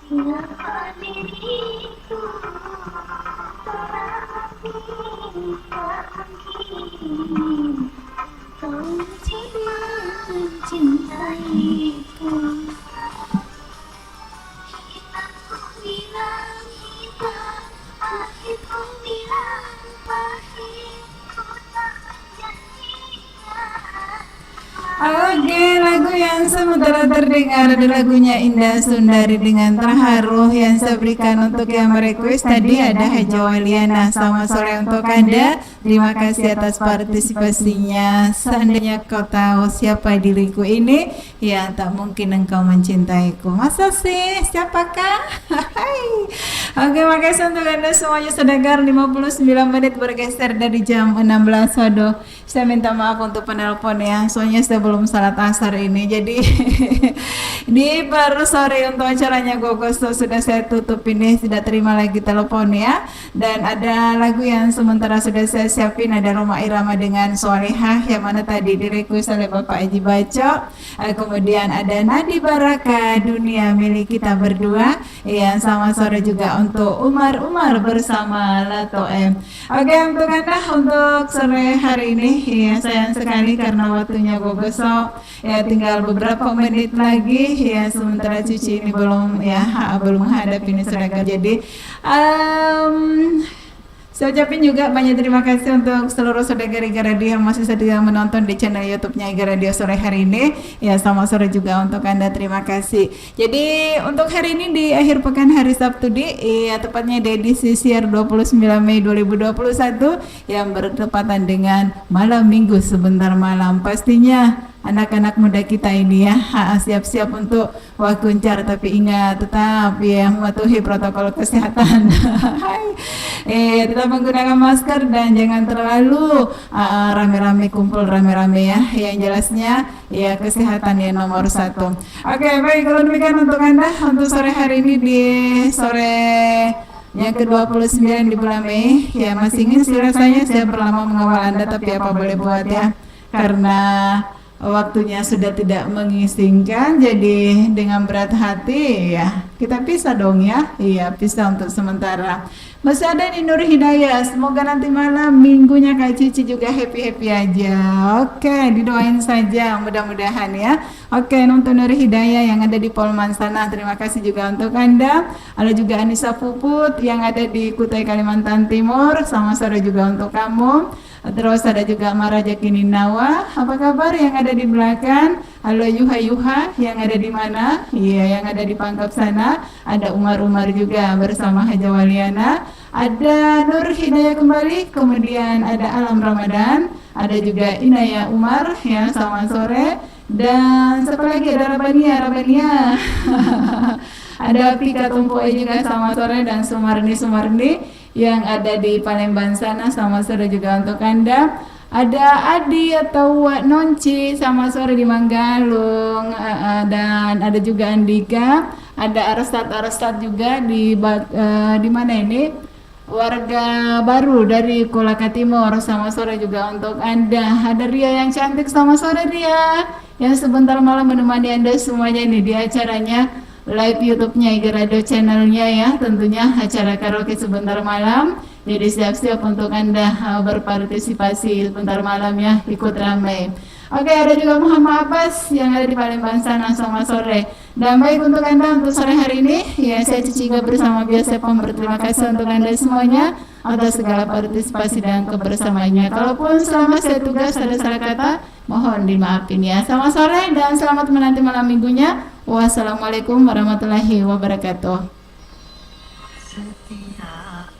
Siapa diriku terapi kau tidak mencintaiku. Hitamku bilang hitam, pahitku bilang pahit, ku tak menjanjikan. Oke, lagu yang sementara terdengar ada lagunya Indah Sundari dengan Terharu yang saya berikan untuk yang merequest tadi ada Haja Waliana. Selamat sore untuk Anda. Terima kasih atas partisipasinya. Seandainya kau tahu siapa diriku ini, ya tak mungkin engkau mencintaiku. Masa sih? Siapakah? Oke, makasih untuk Anda semuanya. Sedengar 59 menit bergeser dari jam 16. Waduh, saya minta maaf untuk penelpon ya. Soalnya saya belum salat asar ini. Jadi di baru sore untuk acaranya Gogoso sudah saya tutup ini, tidak terima lagi telepon ya. Dan ada lagu yang sementara sudah saya siapin, ada Roma Irama dengan Solehah yang mana tadi direquest oleh Bapak Haji Baco. Kemudian ada Nadi Baraka, Dunia Milik Kita Berdua. Ya, sama sore juga untuk Umar bersama Lato M. Oke, untuk Anda untuk sore hari ini ya sayang sekali karena waktunya Gogoso ya tinggal beberapa menit lagi ya, sementara Cici ini belum menghadapi ini sedangkan jadi saya ucapin juga banyak terima kasih untuk seluruh saudara Iga Radio yang masih setia menonton di channel YouTube-nya Iga Radio sore hari ini. Ya, sama sore juga untuk Anda, terima kasih. Jadi untuk hari ini di akhir pekan hari Sabtu ya tepatnya di edisi siar 29 Mei 2021 yang bertepatan dengan malam Minggu sebentar malam. Pastinya anak-anak muda kita ini ya siap-siap untuk wakuncar, tapi ingat tetap ya mematuhi protokol kesehatan. Tetap menggunakan masker dan jangan terlalu rame-rame kumpul rame-rame ya. Yang jelasnya ya kesehatan ya nomor 1. Oke, baik, kalau demikian untuk Anda untuk sore hari ini di sore yang ke-29 di bulan Mei ya, masih ingin sih rasanya saya berlama mengawal Anda, tapi apa boleh buat ya, karena waktunya sudah tidak mengizinkan, jadi dengan berat hati ya kita pisah dong ya. Iya, pisah untuk sementara. Masih ada di Nur Hidayah, semoga nanti malam minggunya Kak Cici juga happy-happy aja. Oke, didoain saja mudah-mudahan ya. Oke, untuk Nur Hidayah yang ada di Polman sana, terima kasih juga untuk Anda. Ada juga Anissa Puput yang ada di Kutai Kalimantan Timur, sama sore juga untuk kamu. Terus ada juga Mara Jakininawa, apa kabar yang ada di belakang? Halo Yuha yang ada di mana? Iya, yang ada di Pangkep sana. Ada Umar juga bersama Haja Waliana. Ada Nur Hidayah kembali, kemudian ada Alam Ramadan. Ada juga Inaya Umar ya, selamat sore. Dan siapa lagi? Ada Rabania. Ada Pika Tumpoe juga selamat sore, dan Sumarni yang ada di Palembang sana, selamat sore juga untuk Anda. Ada Adi atau Wak Nonci, selamat sore di Manggalung. Dan ada juga Andika, ada Arstat juga di mana ini? Warga baru dari Kolaka Timur, selamat sore juga untuk Anda. Ada Ria yang cantik, selamat sore Ria, yang sebentar malam menemani Anda semuanya ini di acaranya live YouTube-nya Iga Radio channelnya ya, tentunya acara karaoke sebentar malam. Jadi siap-siap untuk Anda berpartisipasi sebentar malam ya, ikut ramai. Oke, ada juga Muhammad Abbas yang ada di Palembang sana, selamat sore. Dan baik untuk Anda untuk sore hari ini, ya saya Cici Iga bersama biasa berterima kasih untuk Anda semuanya atas segala partisipasi dan kebersamaannya. Kalaupun selama saya tugas ada salah kata, mohon dimaafin ya. Selamat sore dan selamat menanti malam minggunya. Wassalamualaikum warahmatullahi wabarakatuh. Setiap